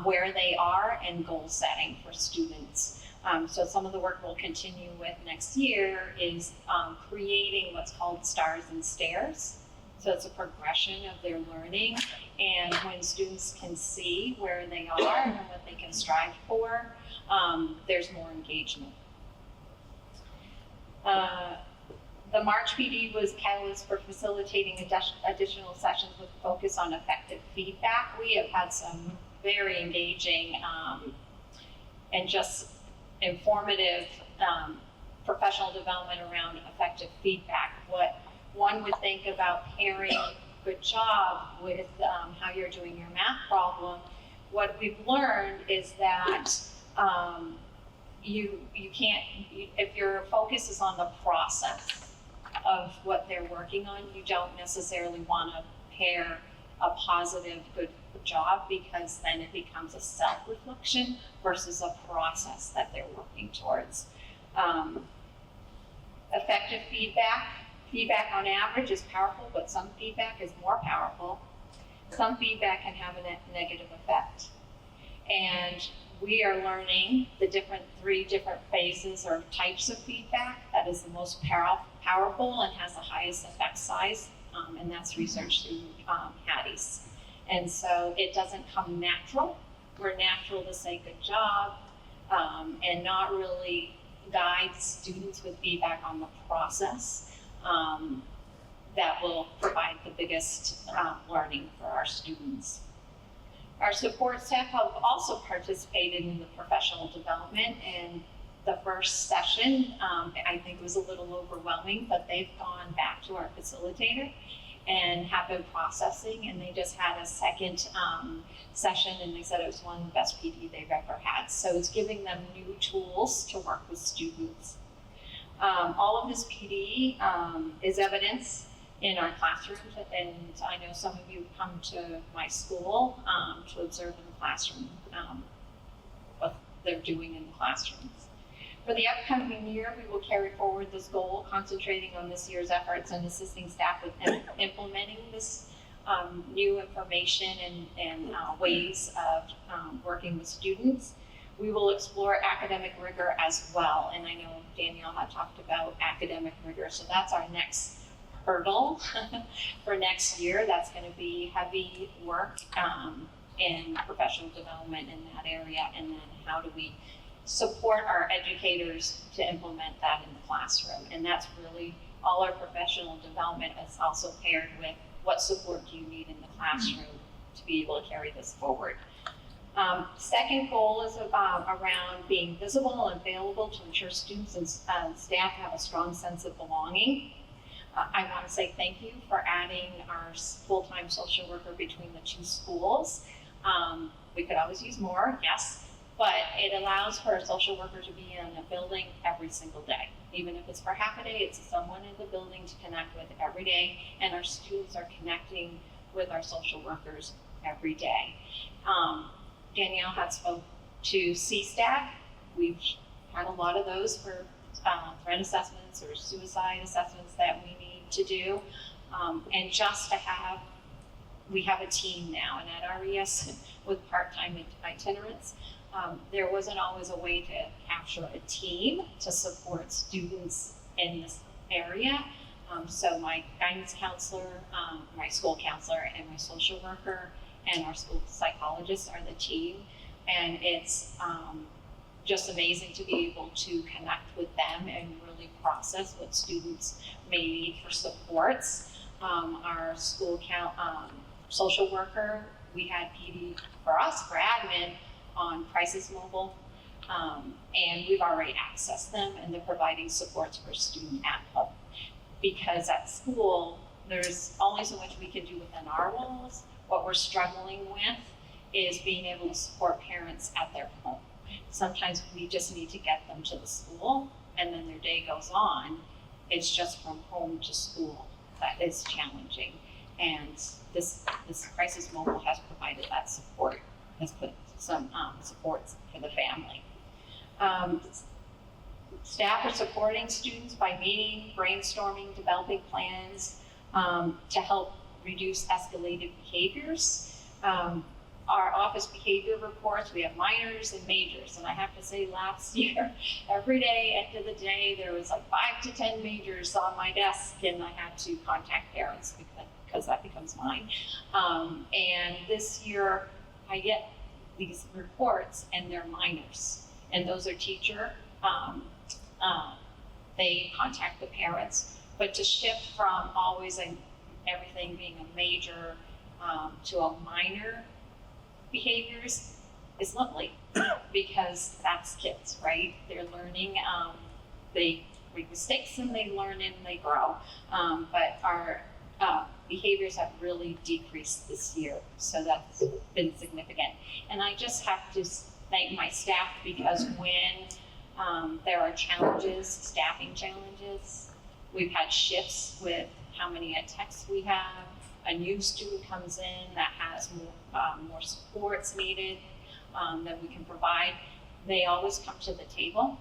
where they are, and goal setting for students. So some of the work we'll continue with next year is creating what's called stars and stairs. So it's a progression of their learning, and when students can see where they are and what they can strive for, there's more engagement. The March PD was catalyst for facilitating additional sessions with focus on effective feedback. We have had some very engaging and just informative professional development around effective feedback. What one would think about pairing good job with how you're doing your math problem, what we've learned is that you can't, if your focus is on the process of what they're working on, you don't necessarily want to pair a positive good job, because then it becomes a self-reflection versus a process that they're working towards. Effective feedback on average is powerful, but some feedback is more powerful. Some feedback can have a negative effect. And we are learning the three different phases or types of feedback that is the most powerful and has the highest effect size, and that's research through Hattie's. And so it doesn't come natural. We're natural to say good job, and not really guide students with feedback on the process that will provide the biggest learning for our students. Our support staff have also participated in the professional development, and the first session, I think, was a little overwhelming, but they've gone back to our facilitator and have been processing, and they just had a second session, and they said it was one of the best PD they've ever had. So it's giving them new tools to work with students. All of this PD is evidence in our classrooms, and I know some of you come to my school to observe in the classroom what they're doing in the classrooms. For the upcoming year, we will carry forward this goal, concentrating on this year's efforts and assisting staff with implementing this new information and ways of working with students. We will explore academic rigor as well, and I know Danielle had talked about academic rigor, so that's our next hurdle for next year. That's going to be heavy work in professional development in that area, and then how do we support our educators to implement that in the classroom. And that's really all our professional development is also paired with what support do you need in the classroom to be able to carry this forward. Second goal is around being visible and available to ensure students and staff have a strong sense of belonging. I want to say thank you for adding our full-time social worker between the two schools. We could always use more, yes, but it allows for a social worker to be in a building every single day. Even if it's for half a day, it's someone in the building to connect with every day, and our students are connecting with our social workers every day. Danielle had spoke to CSTAG. We've had a lot of those for threat assessments or suicide assessments that we need to do. And just to have, we have a team now, and at RES with part-time itinerants, there wasn't always a way to capture a team to support students in this area. So my guidance counselor, my school counselor, and my social worker, and our school psychologist are the team. And it's just amazing to be able to connect with them and really process what students may need for supports. Our school social worker, we had PD for us, for admin, on Crisis Mobile, and we've already accessed them, and they're providing supports for student at home. Because at school, there's only so much we can do within our walls. What we're struggling with is being able to support parents at their home. Sometimes we just need to get them to the school, and then their day goes on. It's just from home to school that is challenging. And this Crisis Mobile has provided that support, has put some supports for the family. Staff are supporting students by meeting, brainstorming, developing plans to help reduce escalated behaviors. Our office behavior reports, we have minors and majors, and I have to say last year, every day, end of the day, there was like 5 to 10 majors on my desk, and I had to contact parents because that becomes mine. And this year, I get these reports, and they're minors, and those are teacher. They contact the parents, but to shift from always everything being a major to a minor behaviors is lovely because that's kids, right? They're learning, they make mistakes and they learn and they grow. But our behaviors have really decreased this year, so that's been significant. And I just have to thank my staff because when there are challenges, staffing challenges, we've had shifts with how many ed techs we have. A new student comes in that has more supports needed that we can provide. They always come to the table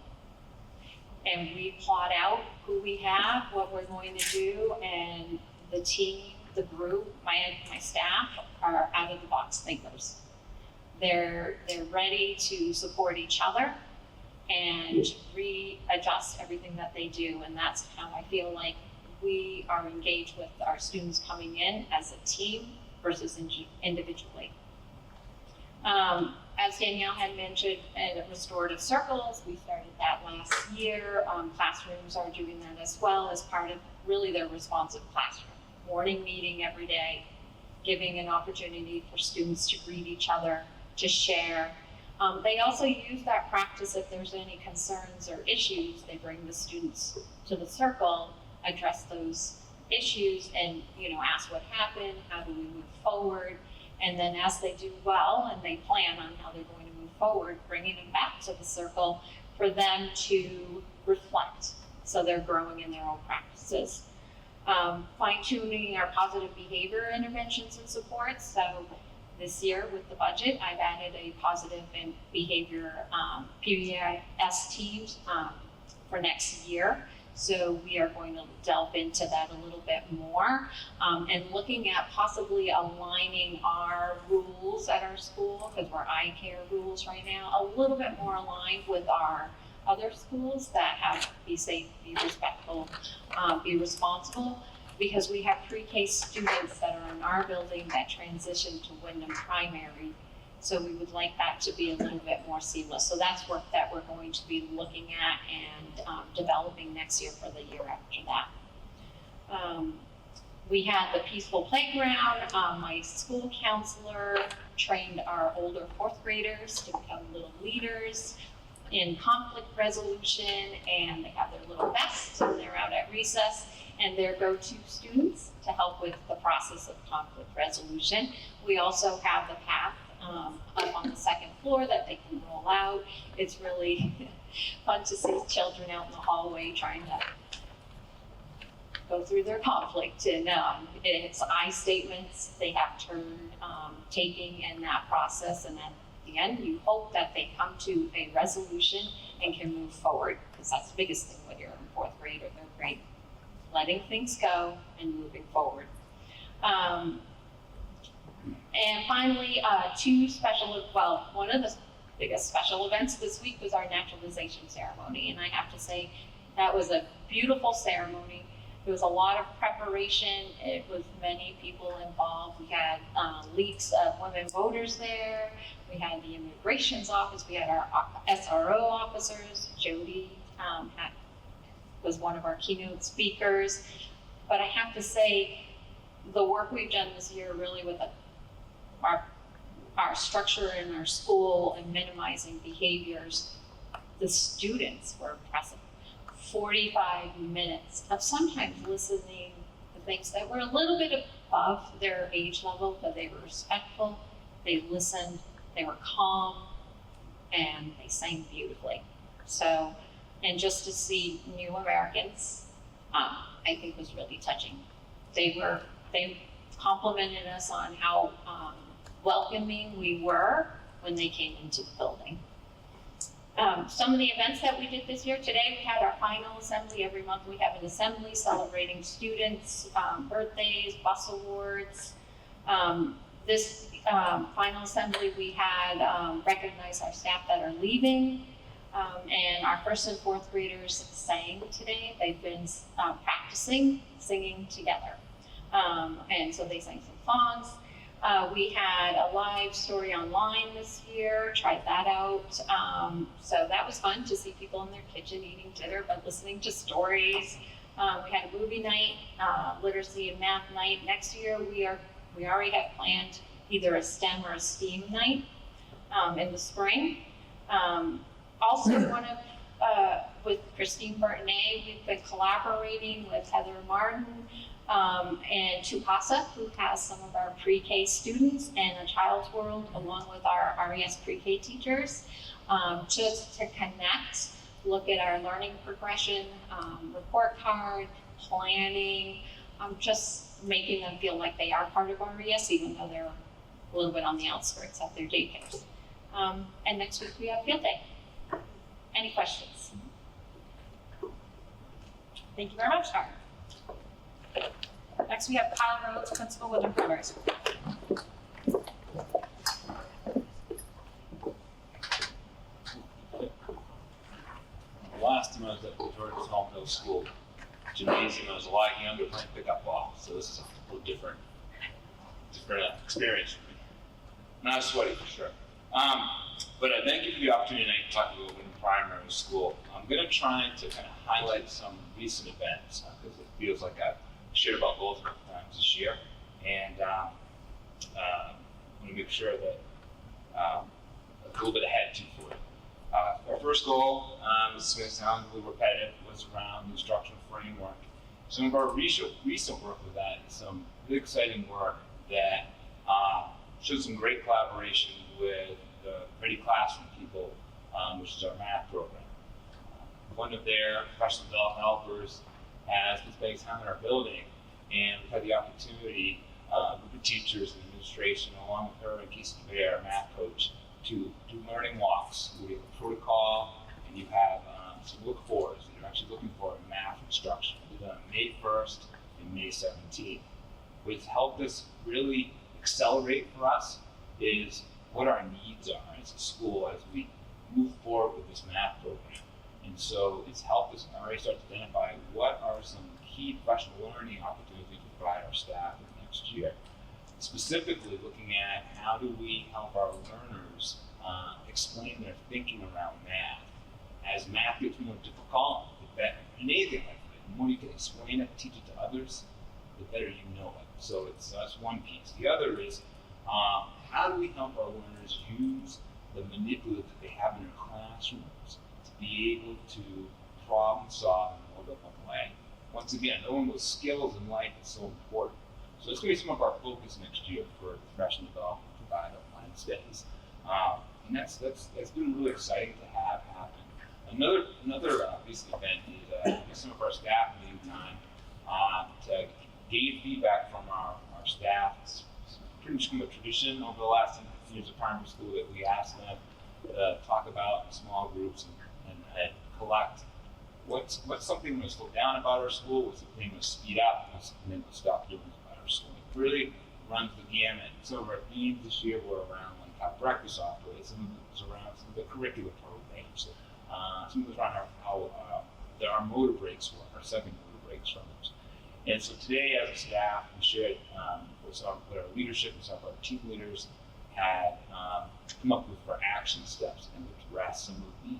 and we plot out who we have, what we're going to do, and the team, the group, my staff are out of the box thinkers. They're ready to support each other and readjust everything that they do, and that's how I feel like we are engaged with our students coming in as a team versus individually. As Danielle had mentioned, restorative circles, we started that last year. Classrooms are doing that as well as part of really their responsive classroom. Morning meeting every day, giving an opportunity for students to greet each other, to share. They also use that practice if there's any concerns or issues, they bring the students to the circle, address those issues and ask what happened, how do we move forward, and then as they do well and they plan on how they're going to move forward, bringing them back to the circle for them to reflect so they're growing in their own practices. Fine-tuning our positive behavior interventions and supports. So this year with the budget, I've added a positive and behavior PBIS teams for next year. So we are going to delve into that a little bit more and looking at possibly aligning our rules at our school, because we're eye care rules right now, a little bit more aligned with our other schools that have be safe, be respectful, be responsible, because we have pre-K students that are in our building that transition to Wyndham Primary. So we would like that to be a little bit more seamless. So that's work that we're going to be looking at and developing next year for the year after that. We had the peaceful playground. My school counselor trained our older 4th graders to become little leaders in conflict resolution, and they have their little vests and they're out at recess and their go-to students to help with the process of conflict resolution. We also have the path up on the 2nd floor that they can roll out. It's really fun to see children out in the hallway trying to go through their conflict, and it's I statements they have turn taking in that process, and at the end you hope that they come to a resolution and can move forward, because that's the biggest thing when you're in 4th grade or 3rd grade, letting things go and moving forward. And finally, one of the biggest special events this week was our naturalization ceremony. And I have to say, that was a beautiful ceremony. It was a lot of preparation. It was many people involved. We had leads of women voters there. We had the immigrations office. We had our SRO officers. Jody was one of our keynote speakers. But I have to say, the work we've done this year really with our structure in our school and minimizing behaviors, the students were impressive. 45 minutes of sometimes listening to things that were a little bit above their age level, but they were respectful, they listened, they were calm, and they sang beautifully. So, and just to see new Americans, I think was really touching. They complimented us on how welcoming we were when they came into the building. Some of the events that we did this year, today we had our final assembly. Every month we have an assembly celebrating students, birthdays, bus awards. This final assembly we had recognized our staff that are leaving, and our first and fourth graders sang today. They've been practicing singing together, and so they sang some songs. We had a live story online this year, tried that out. So that was fun to see people in their kitchen eating dinner, but listening to stories. We had a movie night, literacy and math night. Next year, we already have planned either a STEM or a STEAM night in the spring. Also, with Christine Bertinet, we've been collaborating with Heather Martin, and Tupasa, who has some of our pre-K students, and A Child's World, along with our RES pre-K teachers, just to connect, look at our learning progression, report card, planning, just making them feel like they are part of RES, even though they're a little bit on the outskirts of their daycares. And next week we have field day. Any questions? Thank you very much, Tara. Next, we have Kyle Rhodes, Principal, Woodland Primary School. The last time I was at the Jordan's Home Middle School gymnasium, I was a lot younger playing pickup ball, so this is a little different experience for me. Not sweaty for sure. But I thank you for the opportunity tonight to talk about Woodland Primary School. I'm going to try to kind of highlight some recent events because it feels like I've shared about both of them times this year, and I want to make sure that a little bit ahead too for it. Our first goal, this is going to sound a little repetitive, was around the instructional framework. Some of our recent work with that is some really exciting work that showed some great collaboration with the Ready Classroom people, which is our math program. One of their professional development helpers has this big time in our building, and we've had the opportunity, a group of teachers and administration, along with her and Casey Bear, our math coach, to do learning walks. We have a protocol, and you have some look-fors that you're actually looking for in math instruction. We've done May 1st and May 17th. What's helped us really accelerate for us is what our needs are as a school as we move forward with this math program. And so it's helped us already start to identify what are some key professional learning opportunities to provide our staff in the next year. Specifically looking at how do we help our learners explain their thinking around math. As math gets more difficult, the better, in anything like that, the more you can explain it, teach it to others, the better you know it. So that's one piece. The other is how do we help our learners use the manipulative that they have in their classrooms to be able to problem solve in a more different way. Once again, knowing those skills in life is so important. So it's going to be some of our focus next year for professional development provider online studies. And that's been really exciting to have happen. Another recent event is some of our staff meeting time to gain feedback from our staff. It's pretty much become a tradition over the last 10 years of primary school that we ask them to talk about in small groups and collect what's something that slow down about our school, what's something that speed up, what's something that stop doing about our school. It really runs the gamut. Some of our themes this year were around like how breakfast operates, some of it was around some of the curricular programs, some of it was around how our motor breaks work, our 7 motor breaks from those. And so today, as a staff, we shared with our leadership and some of our team leaders had come up with for action steps and address some of the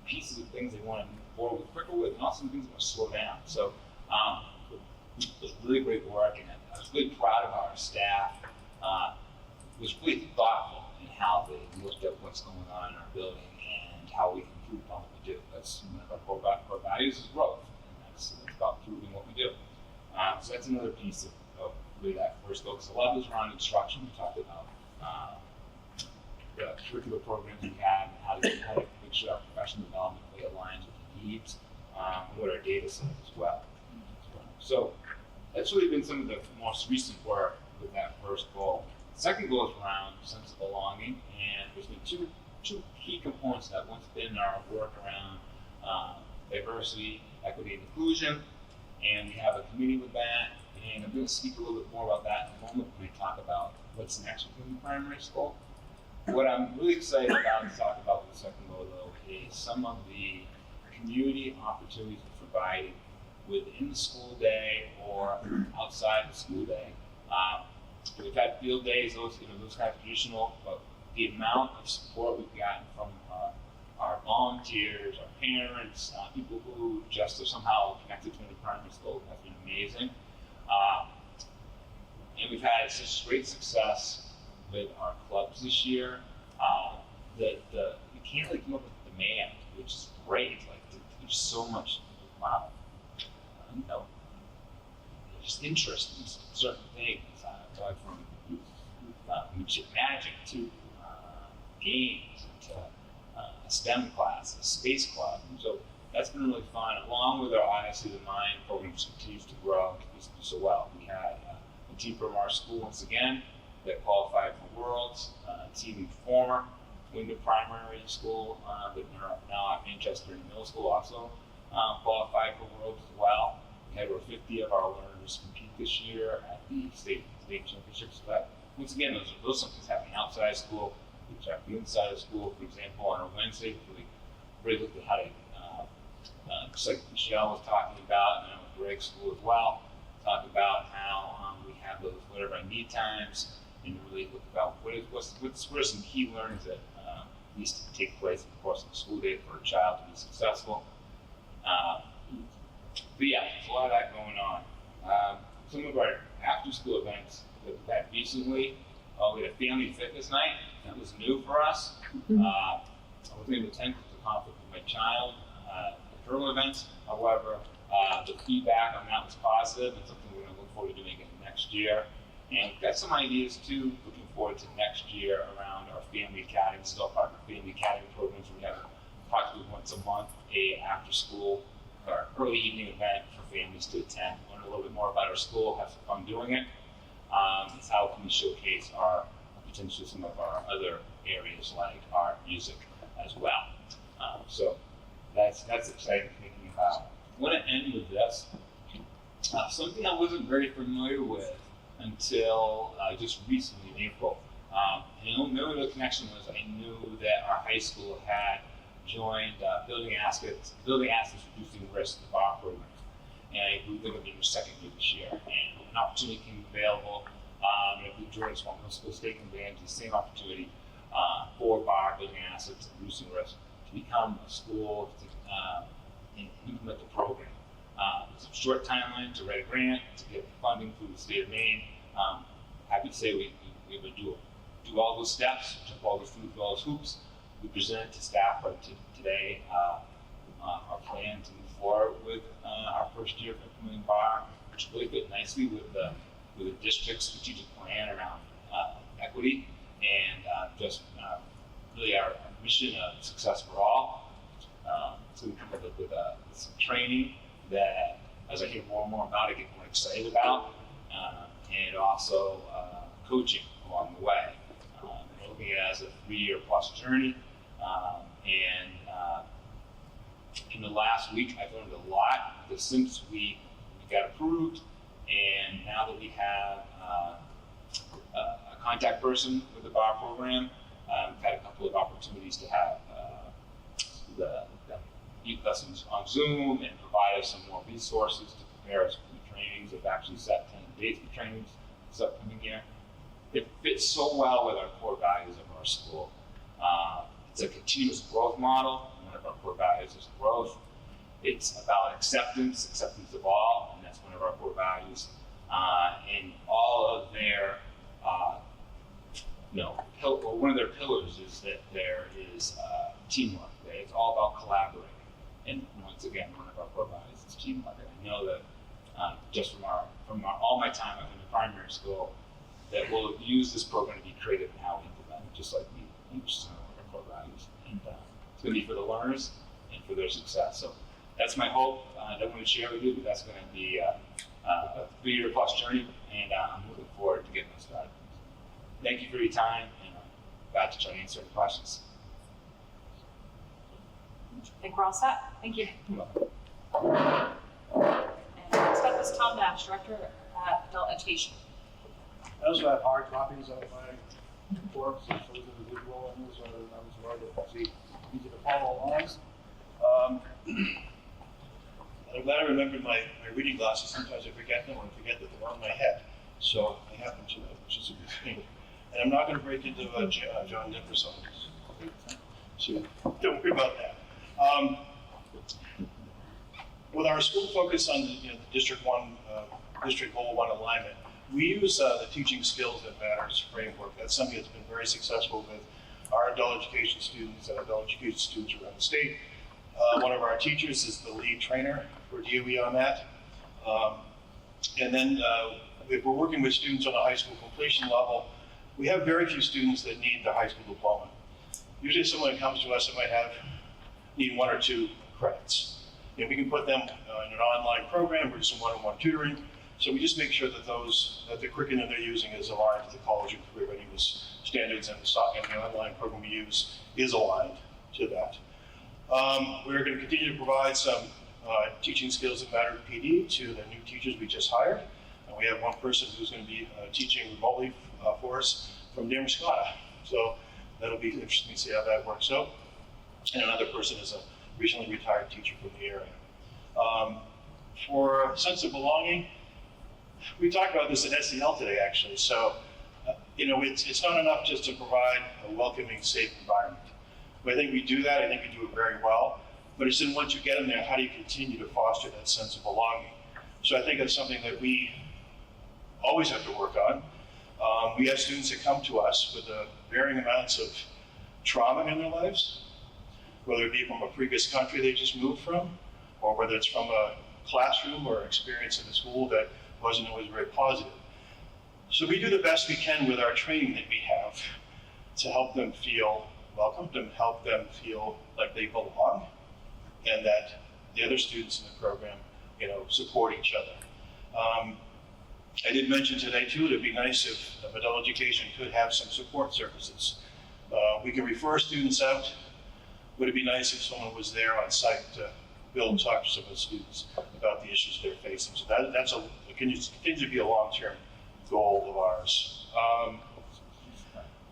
pieces of things they want to move forward with quicker with, and also some things that want to slow down. So it was really great work, and I was really proud of our staff. Was really thoughtful in how they looked at what's going on in our building and how we can improve on what we do. That's one of our core values is growth, and that's about improving what we do. So that's another piece of really that first focus. A lot of it was around instruction. We talked about the curricular programs we have and how to make sure our professional development really aligns with the needs and what our data says as well. So that's really been some of the most recent work with that first goal. The second goal is around sense of belonging, and there's been two key components that one's been our work around diversity, equity, and inclusion, and we have a committee with that, and I'm going to speak a little bit more about that in a moment when we talk about what's next within the primary school. What I'm really excited about to talk about with the second goal, though, is some of the community opportunities we're providing within the school day or outside the school day. We've had field days, those kind of traditional, but the amount of support we've gotten from our volunteers, our parents, people who just are somehow connected to the primary school has been amazing. And we've had such great success with our clubs this year that you can't really come up with demand, which is great. Like there's so much, just interest in certain things, from magic to games to STEM classes, space club. And so that's been really fun. Along with our Obviously the Mind program, which continues to grow and continues to do so well. We had a team from our school once again that qualified for Worlds, a team former Wyndham Primary School, but now at Manchester Middle School also qualified for Worlds as well. We had over 50 of our learners compete this year at the state championships. So that, once again, those things happening outside of school, which are inside of school. For example, on our Wednesday, we really looked at how to, just like Michelle was talking about, and with Greg's school as well, talk about how we have those whatever I need times, and really look about what are some key learnings that needs to take place in the course of the school day for a child to be successful. But yeah, there's a lot of that going on. Some of our after-school events that we've had recently, we had a family fitness night. That was new for us. I wasn't able to attend because of conflict with my child at her events. However, the feedback on that was positive and something we're going to look forward to doing again next year. And we've got some ideas too, looking forward to next year around our Family Academy, still part of our Family Academy programs. We have approximately once a month a after-school or early evening event for families to attend, learn a little bit more about our school, have some fun doing it. It's how can we showcase our potentially some of our other areas like art, music as well. So that's exciting thinking about. I want to end with this. Something I wasn't very familiar with until just recently in April. And the only connection was I knew that our high school had joined Building Assets Reducing Risk, the BAR program. And I believe they're going to be in their second year this year. And an opportunity came available. And I believe Jordan Swamp Middle School taking advantage of the same opportunity for BAR, Building Assets Reducing Risk, to become a school and implement the program. It's a short timeline to write a grant, to get funding through the state of Maine. Happy to say we were able to do all those steps, jump all those hoops. We presented to staff today our plan to move forward with our first year of implementing BAR, which really fit nicely with the district's strategic plan around equity and just really our mission of success for all. So we come up with some training that, as I hear more and more about it, get more excited about, and also coaching along the way. We're looking at it as a 3-year plus journey, and in the last week I've learned a lot, because since we got approved, and now that we have a contact person with the BAR program, we've had a couple of opportunities to have the youth lessons on Zoom and provide us some more resources to prepare us for the trainings of back fits so well with our core values of our school. It's a continuous growth model. One of our core values is growth. It's about acceptance of all, and that's one of our core values. And all of their, one of their pillars is that there is teamwork. That it's all about collaborating. And once again, one of our core values is teamwork. And I know that just from all my time in the primary school, that we'll use this program to be creative in how we implement it, just like we use some of our core values. And it's going to be for the learners and for their success. So that's my hope that I'm going to share with you. But that's going to be a 3-year plus journey, and I'm looking forward to getting us started. Thank you for your time, and I'm glad to try to answer any questions. I think we're all set. Thank you. You're welcome. And next up is Tom Nash, Director at Adult Education. I also have hard copies of my reports, so those are the visual ones, or I was worried that it's easy to follow along. I'm glad I remembered my reading glasses. Sometimes I forget them, or I forget that they're on my head. So I happen to, which is a good thing. And I'm not going to break into John Nickerson. So don't worry about that. With our school focus on the District Goal 1 alignment, we use the Teaching Skills That Matters framework. That's something that's been very successful with our adult education students and adult education students around the state. One of our teachers is the lead trainer for DOE on that. And then if we're working with students on the high school completion level, we have very few students that need the high school diploma. Usually someone that comes to us that might need 1 or 2 credits. And we can put them in an online program or do some one-on-one tutoring. So we just make sure that the curriculum they're using is aligned to the college and career readiness standards, and the online program we use is aligned to that. We're going to continue to provide some teaching skills that matter PD to the new teachers we just hired. We have one person who's going to be teaching remotely for us from near Muscata. So that'll be interesting to see how that works out. And another person is a recently retired teacher from the area. For a sense of belonging, we talked about this at SEL today, actually. So, it's not enough just to provide a welcoming, safe environment. But I think we do that. I think we do it very well. But it's then once you get in there, how do you continue to foster that sense of belonging? So I think that's something that we always have to work on. We have students that come to us with varying amounts of trauma in their lives, whether it be from a previous country they just moved from, or whether it's from a classroom or experience in the school that wasn't always very positive. So we do the best we can with our training that we have to help them feel welcome, to help them feel like they belong, and that the other students in the program, support each other. I did mention today too, it'd be nice if adult education could have some support services. We can refer students out. Would it be nice if someone was there on site to build and talk to some of the students about the issues they're facing? So that's continues to be a long-term goal of ours.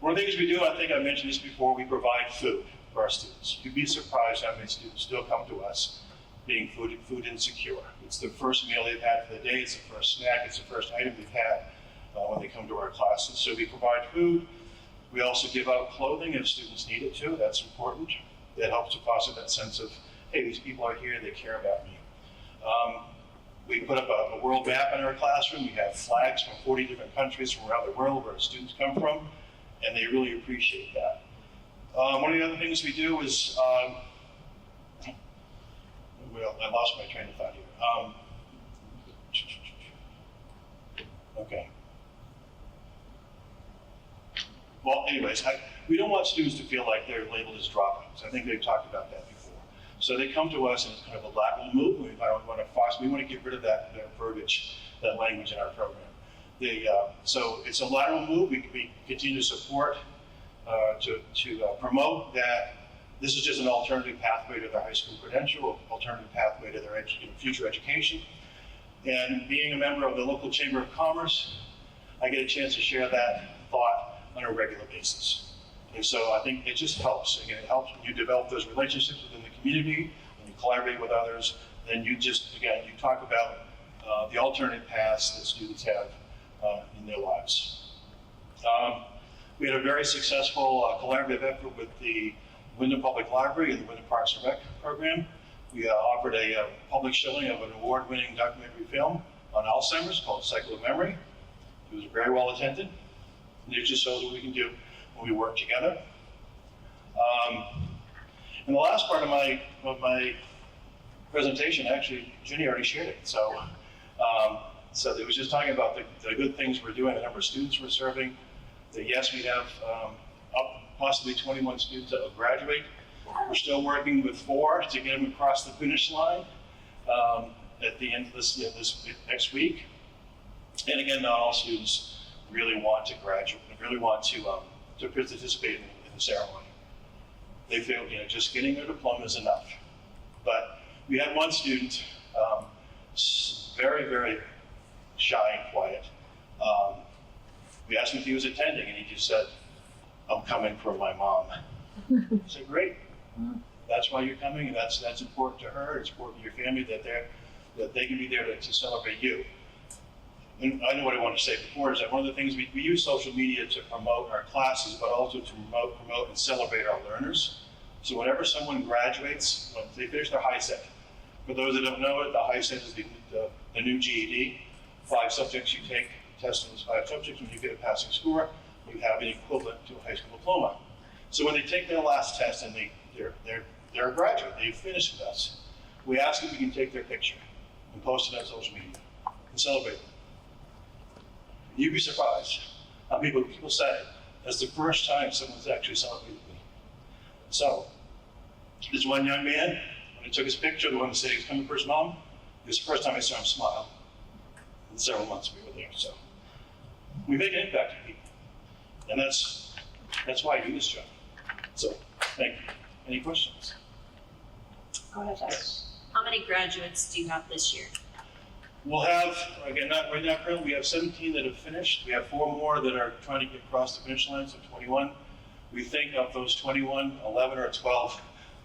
One of the things we do, I think I mentioned this before, we provide food for our students. You'd be surprised how many students still come to us being food insecure. It's the first meal they've had for the day, it's the first snack, it's the first item they've had when they come to our classes. So we provide food. We also give out clothing if students need it too, that's important. That helps to foster that sense of, hey, these people are here, they care about me. We put up a world map in our classroom. We have flags from 40 different countries from around the world where students come from, and they really appreciate that. One of the other things we do is, I lost my train of thought here. Okay. Well, anyways, we don't want students to feel like they're labeled as dropouts. I think they've talked about that before. So they come to us and it's kind of a lateral move. We want to get rid of that verbiage, that language in our program. So it's a lateral move. We continue to support, to promote that this is just an alternative pathway to their high school credential, alternative pathway to their future education. And being a member of the local Chamber of Commerce, I get a chance to share that thought on a regular basis. And so I think it just helps. Again, it helps when you develop those relationships within the community, when you collaborate with others, then you talk about the alternative paths that students have in their lives. We had a very successful collaborative effort with the Wyndham Public Library and the Wyndham Parks and Rec program. We offered a public showing of an award-winning documentary film on Alzheimer's called Cycle of Memory. It was very well attended. And it just shows what we can do when we work together. And the last part of my presentation, actually, Ginny already shared it. So it was just talking about the good things we're doing, the number of students we're serving. That yes, we have up possibly 21 students that will graduate. We're still working with 4 to get them across the finish line at the end of this next week. And again, not all students really want to graduate, really want to participate in the ceremony. They feel just getting their diploma is enough. But we had one student, very, very shy and quiet. We asked him if he was attending, and he just said, "I'm coming for my mom." I said, "Great. That's why you're coming, and that's important to her. It's important to your family that they can be there to celebrate you." And I know what I wanted to say before is that one of the things we use social media to promote our classes, but also to promote and celebrate our learners. So whenever someone graduates, when they finish their high set, for those that don't know it, the high set is the new GED. 5 subjects you take, test those 5 subjects. When you get a passing score, you have an equivalent to a high school diploma. So when they take their last test and they're a graduate, they've finished with us, we ask if we can take their picture and post it on social media and celebrate them. You'd be surprised how people say, that's the first time someone's actually celebrated me. So, this one young man, when he took his picture, the one that said he was coming for his mom, it was the first time I saw him smile in several months we were there. So, we make an impact on people. And that's why I do this job. So, thank you. Any questions? Go ahead, Jack. How many graduates do you have this year? We'll have, again, not right now currently, we have 17 that have finished. We have 4 more that are trying to get across the finish line, so 21. We think of those 21, 11 or 12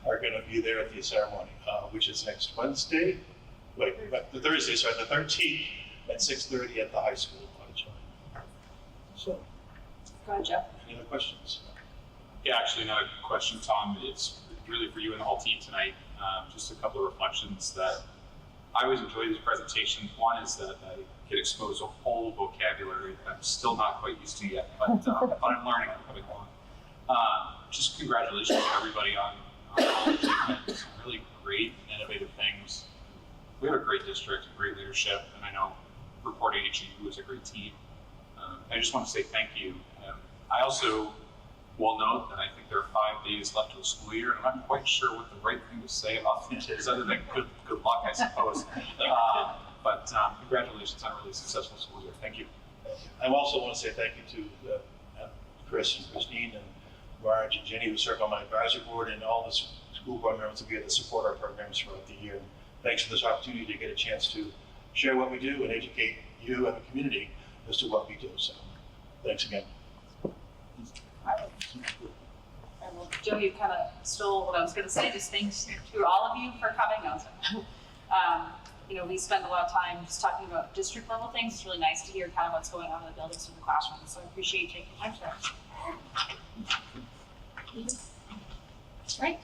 are going to be there at the ceremony, which is next Wednesday. The Thursday, sorry, the 13th at 6:30 at the high school auditorium. So, Go ahead, Jeff. any other questions? Yeah, actually, another question, Tom. It's really for you and the whole team tonight. Just a couple of reflections that I always enjoy these presentations. One is that I get exposed to a whole vocabulary that I'm still not quite used to yet, but I'm learning. I'm coming along. Just congratulations to everybody on all the achievements. Some really great and innovative things. We have a great district, great leadership, and I know reporting at you is a great team. I just want to say thank you. I also will note that I think there are 5 days left of the school year, and I'm not quite sure what the right thing to say about it is, other than good luck, I suppose. But congratulations on a really successful school year. Thank you. I also want to say thank you to Chris and Christine and Marge and Jenny who serve on my advisory board and all the school board members to be able to support our programs throughout the year. And thanks for this opportunity to get a chance to share what we do and educate you and the community as to what we do. So thanks again. Well, Joe, you kind of stole what I was going to say. Just thanks to all of you for coming. We spend a lot of time just talking about district level things. It's really nice to hear kind of what's going on in the buildings and the classrooms. So I appreciate you taking time for that. Right.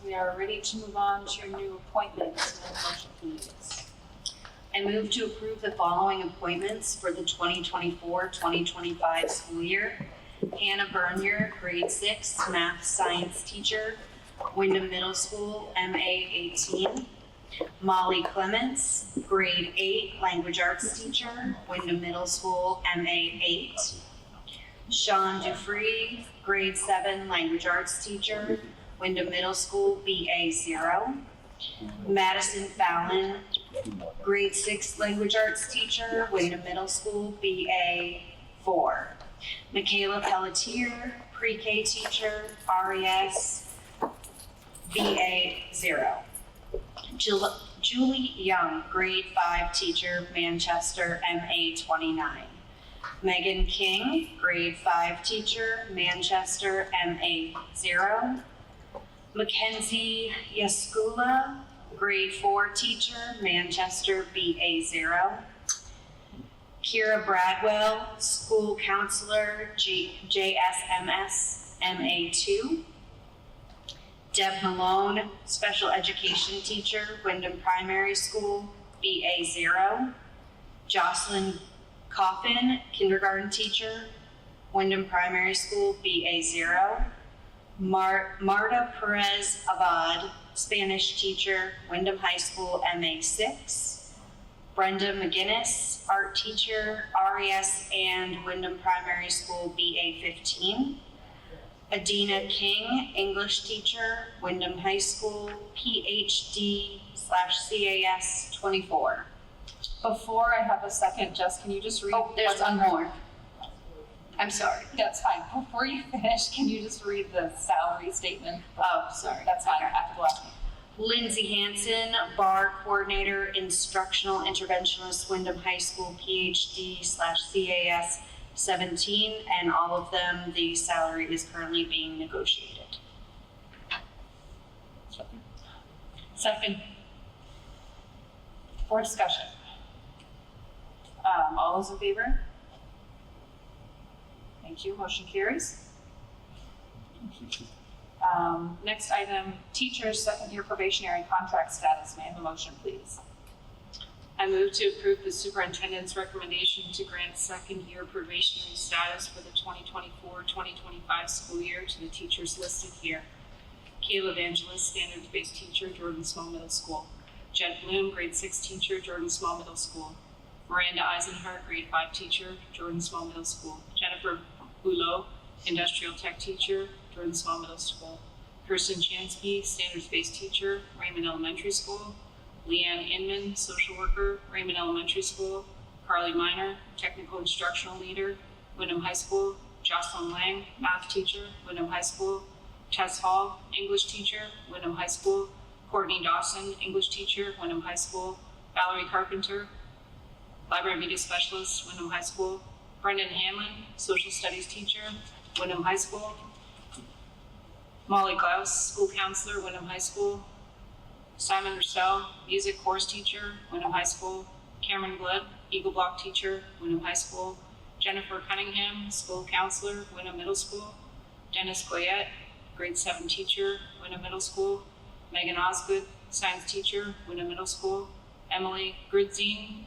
We are ready to move on to new appointments and motion, please. I move to approve the following appointments for the 2024-2025 school year. Hannah Bernier, grade 6, math science teacher, Wyndham Middle School, MA 18. Molly Clements, grade 8, language arts teacher, Wyndham Middle School, MA 8. Sean Dufree, grade 7, language arts teacher, Wyndham Middle School, BA 0. Madison Fallon, grade 6, language arts teacher, Wyndham Middle School, BA 4. Michaela Pelletier, pre-K teacher, RES, BA 0. Julie Young, grade 5 teacher, Manchester, MA 29. Megan King, grade 5 teacher, Manchester, MA 0. Mackenzie Yaskula, grade 4 teacher, Manchester, BA 0. Kira Bradwell, school counselor, JSMS MA2. Deb Malone, special education teacher, Wyndham Primary School, BA0. Jocelyn Coffin, kindergarten teacher, Wyndham Primary School, BA0. Marta Perez Abad, Spanish teacher, Wyndham High School, MA6. Brenda McGinnis, art teacher, RES and Wyndham Primary School, BA15. Adina King, English teacher, Wyndham High School, PhD/CAS 24. Before I have a second, Jess, can you just read? Oh, there's what's one under- more. I'm sorry. That's fine. Before you finish, can you just read the salary statement? Oh, sorry. That's fine. After the last one. Lindsay Hansen, bar coordinator, instructional interventionist, Wyndham High School, PhD/CAS 17, and all of them, the salary is currently being negotiated. Second. For discussion. All those in favor? Thank you. Motion carries. Next item, teachers' second-year probationary contract status. May I have a motion, please? I move to approve the superintendent's recommendation to grant second-year probationary status for the 2024-2025 school year to the teachers listed here. Kayla Evangelist, standards-based teacher, Jordan Small Middle School. Jed Bloom, grade 6 teacher, Jordan Small Middle School. Miranda Eisenhart, grade 5 teacher, Jordan Small Middle School. Jennifer Boulot, industrial tech teacher, Jordan Small Middle School. Kirsten Chansky, standards-based teacher, Raymond Elementary School. Leanne Inman, social worker, Raymond Elementary School. Carly Miner, technical instructional leader, Wyndham High School. Jocelyn Lang, math teacher, Wyndham High School. Tess Hall, English teacher, Wyndham High School. Courtney Dawson, English teacher, Wyndham High School. Valerie Carpenter, library media specialist, Wyndham High School. Brendan Hanlon, social studies teacher, Wyndham High School. Molly Klaus, school counselor, Wyndham High School. Simon Russell, music course teacher, Wyndham High School. Cameron Blood, Eagle Block teacher, Wyndham High School. Jennifer Cunningham, school counselor, Wyndham Middle School. Dennis Goyette, grade 7 teacher, Wyndham Middle School. Megan Osgood, science teacher, Wyndham Middle School. Emily Gridzine,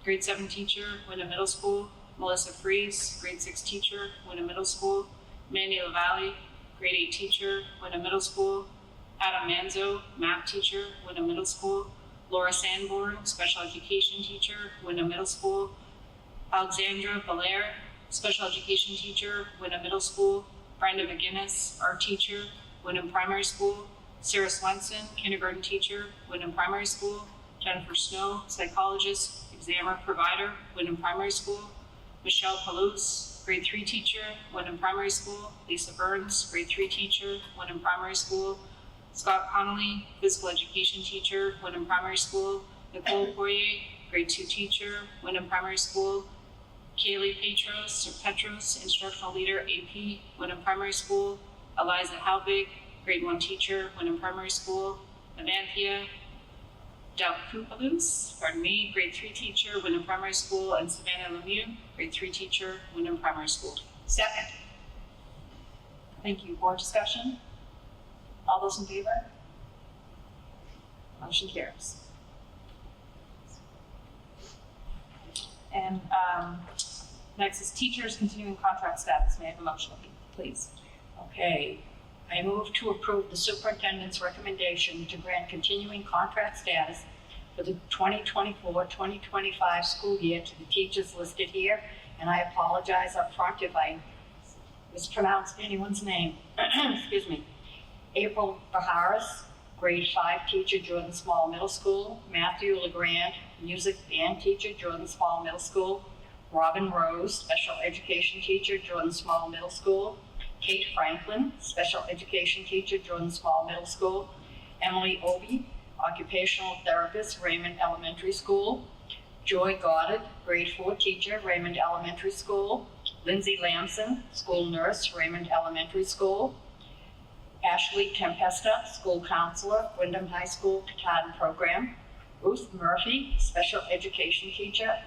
grade 7 teacher, Wyndham Middle School. Melissa Fries, grade 6 teacher, Wyndham Middle School. Mandy LaValle, grade 8 teacher, Wyndham Middle School. Adam Manzo, math teacher, Wyndham Middle School. Laura Sanborn, special education teacher, Wyndham Middle School. Alexandra Belair, special education teacher, Wyndham Middle School. Brenda McGinnis, art teacher, Wyndham Primary School. Sarah Swenson, kindergarten teacher, Wyndham Primary School. Jennifer Snow, psychologist, examiner provider, Wyndham Primary School. Michelle Palouse, grade 3 teacher, Wyndham Primary School. Lisa Burns, grade 3 teacher, Wyndham Primary School. Scott Connolly, physical education teacher, Wyndham Primary School. Nicole Poirier, grade 2 teacher, Wyndham Primary School. Kaylee Petros, instructional leader, AP, Wyndham Primary School. Eliza Halbig, grade 1 teacher, Wyndham Primary School. Avanthia Dalcoupalus, grade 3 teacher, Wyndham Primary School. And Savannah Lemieux, grade 3 teacher, Wyndham Primary School. Second. Thank you. Board discussion? All those in favor? Motion carries. And next is teachers' continuing contract status. May I have a motion, please? Okay, I move to approve the superintendent's recommendation to grant continuing contract status for the 2024-2025 school year to the teachers listed here, and I apologize up front if I mispronounce anyone's name. Excuse me. April Baharis, grade 5 teacher, Jordan Small Middle School. Matthew LeGrand, music band teacher, Jordan Small Middle School. Robin Rose, special education teacher, Jordan Small Middle School. Kate Franklin, special education teacher, Jordan Small Middle School. Emily Obie, occupational therapist, Raymond Elementary School. Joy Goddard, grade 4 teacher, Raymond Elementary School. Lindsay Lamson, school nurse, Raymond Elementary School. Ashley Tempesta, school counselor, Wyndham High School Katahdin Program. Ruth Murphy, special education teacher,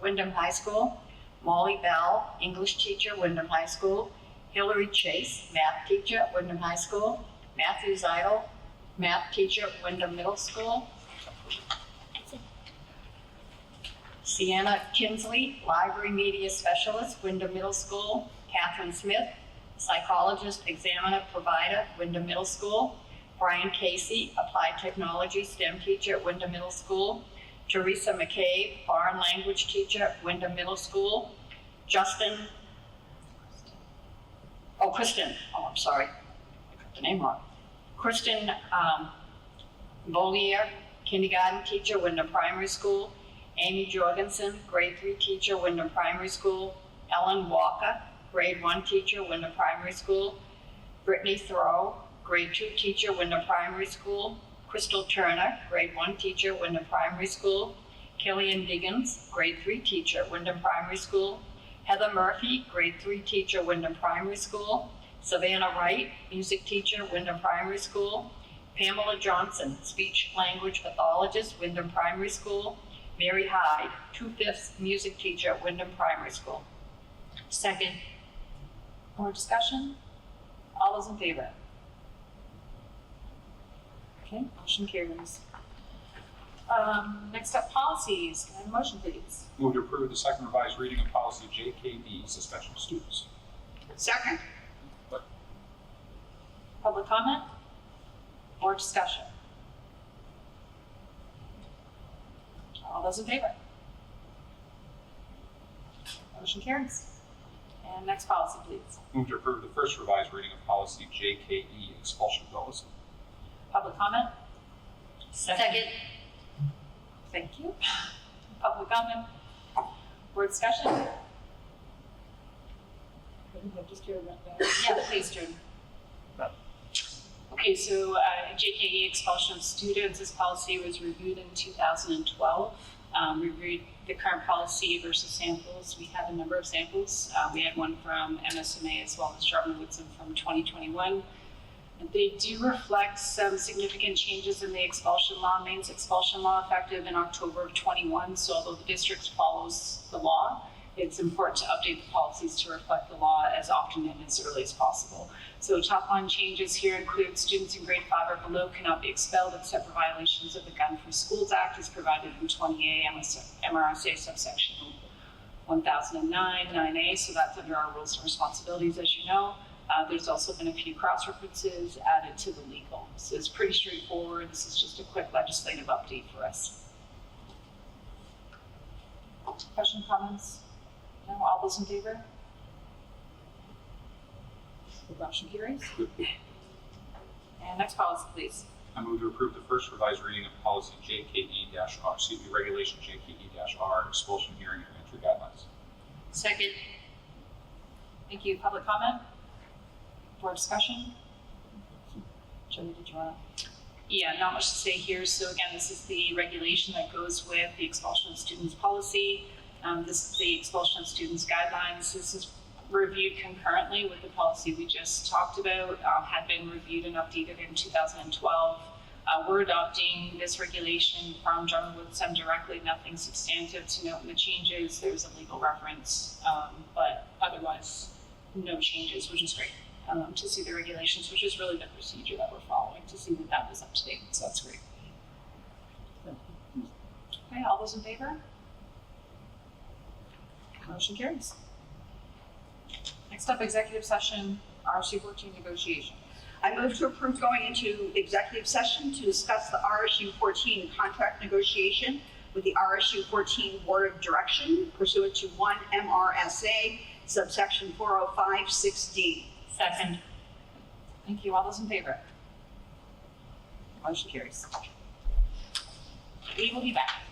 Wyndham High School. Molly Bell, English teacher, Wyndham High School. Hillary Chase, math teacher, Wyndham High School. Matthew Zeidel, math teacher, Wyndham Middle School. Sienna Kinsley, library media specialist, Wyndham Middle School. Catherine Smith, psychologist, examiner, provider, Wyndham Middle School. Brian Casey, applied technology STEM teacher, Wyndham Middle School. Teresa McCabe, foreign language teacher, Wyndham Middle School. I'm sorry, I got the name wrong. Kristen Bollier, kindergarten teacher, Wyndham Primary School. Amy Jorgensen, grade 3 teacher, Wyndham Primary School. Ellen Walker, grade 1 teacher, Wyndham Primary School. Brittany Thoreau, grade 2 teacher, Wyndham Primary School. Crystal Turner, grade 1 teacher, Wyndham Primary School. Killian Diggins, grade 3 teacher, Wyndham Primary School. Heather Murphy, grade 3 teacher, Wyndham Primary School. Savannah Wright, music teacher, Wyndham Primary School. Pamela Johnson, speech language pathologist, Wyndham Primary School. Mary Hyde, 2/5 music teacher, Wyndham Primary School. Second. More discussion? All those in favor? Okay, motion carries. Next up, policies. Can I have a motion, please? Move to approve the second revised reading of policy JKD, suspension of students. Second. Public comment? Or discussion? All those in favor? Motion carries. And next policy, please. Move to approve the first revised reading of policy JKE, expulsion of bulletin. Public comment? Second. Thank you. Public comment? Or discussion? Yeah, please, Jordan. Okay, so JKE expulsion of students, this policy was reviewed in 2012. We reviewed the current policy versus samples. We had a number of samples. We had one from MSMA as well as Sharpen Woodson from 2021. And they do reflect some significant changes in the expulsion law. Maine's expulsion law effective in October of 21. So although the district follows the law, it's important to update the policies to reflect the law as often and as early as possible. So top line changes here include students in grade 5 or below cannot be expelled except for violations of the Gun Free Schools Act as provided in 20A MRSA subsection 1009 9A. So that's under our roles and responsibilities, as you know. There's also been a few cross references added to the legal. So it's pretty straightforward. This is just a quick legislative update for us. Question, comments? No, all those in favor? The motion carries. And next policy, please. I move to approve the first revised reading of policy regulation JKE-R, expulsion hearing and entry guidelines. Second. Thank you. Public comment? For discussion? Jody, did you want to? Yeah, not much to say here. So again, this is the regulation that goes with the expulsion of students policy. This is the expulsion of students guidelines. This is reviewed concurrently with the policy we just talked about, had been reviewed and updated in 2012. We're adopting this regulation from Sharpen Woodson directly, nothing substantive to note in the changes. There's a legal reference, but otherwise no changes, which is great to see the regulations, which is really the procedure that we're following, to see that that was up to date. So that's great. Okay, all those in favor? Motion carries. Next up, executive session, RSU 14 negotiation. I move to approve going into executive session to discuss the RSU 14 contract negotiation with the RSU 14 Board of Direction pursuant to 1 MRSA subsection 4056D. Second. Thank you. All those in favor? Motion carries. We will be back.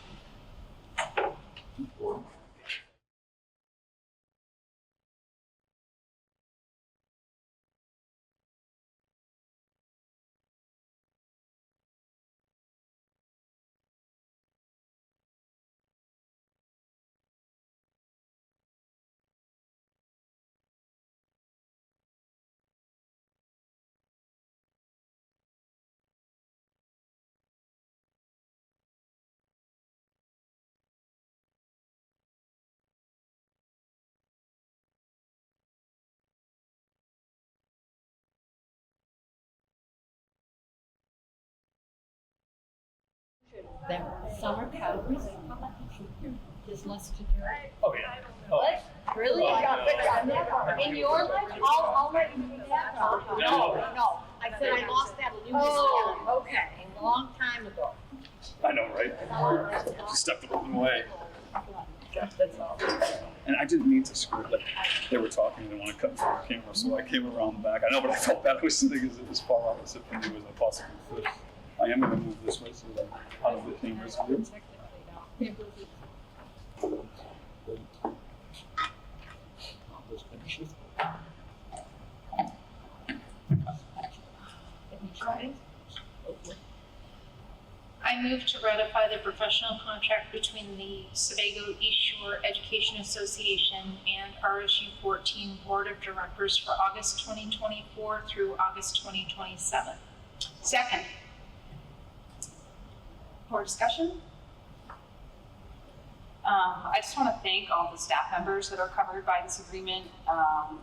that summer counts. There's less to do. Oh, yeah. What? Really? In your life? I'll let you do that. No. I said I lost that illusion. Oh, okay. A long time ago. I know, right? Just stepped the wrong way. That's all. And I didn't mean to screw it. Like, they were talking, they didn't want to cut through the camera, so I came around the back. I know, but I felt bad. I was sitting as far opposite from you as I possibly could. I am going to move this way so that out of the camera's view. I move to ratify the professional contract between the Sebago East Shore Education Association and RSU 14 Board of Directors for August 2024 through August 2027. Second. For discussion? I just want to thank all the staff members that are covered by this agreement.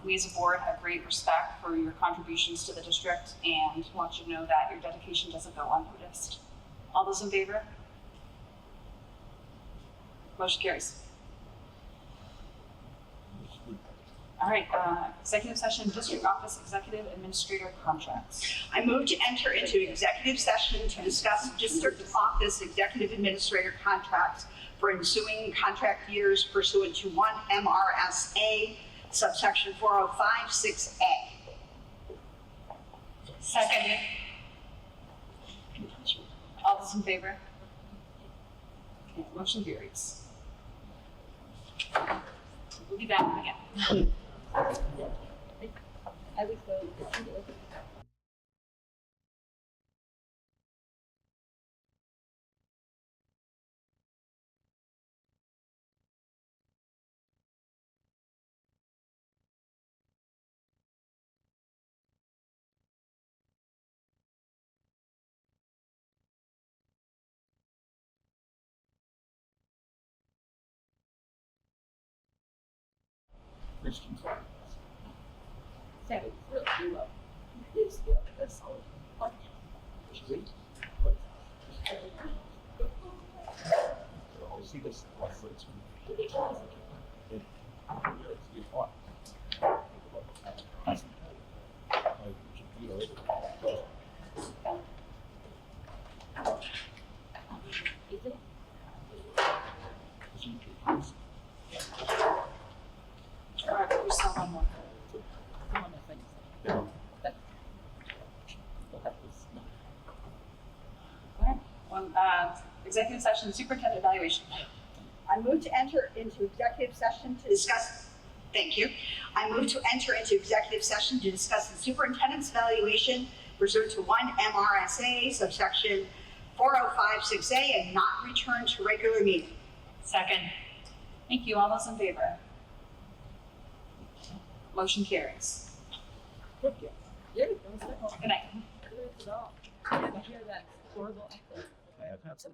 We as a board have great respect for your contributions to the district and want you to know that your dedication doesn't go unnoticed. All those in favor? Motion carries. All right, executive session, district office executive administrator contracts. I move to enter into executive session to discuss district office executive administrator contracts for ensuing contract years pursuant to 1 MRSA subsection 4056A. Second. All those in favor? Okay, motion carries. We'll be back again. I would go. All right, we still have one more. Executive session, superintendent evaluation. I move to enter into executive session to discuss, thank you. I move to enter into executive session to discuss the superintendent's evaluation pursuant to 1 MRSA subsection 4056A and not return to regular meeting. Second. Thank you. All those in favor? Motion carries. Good night. I hear that horrible echo. I have had some.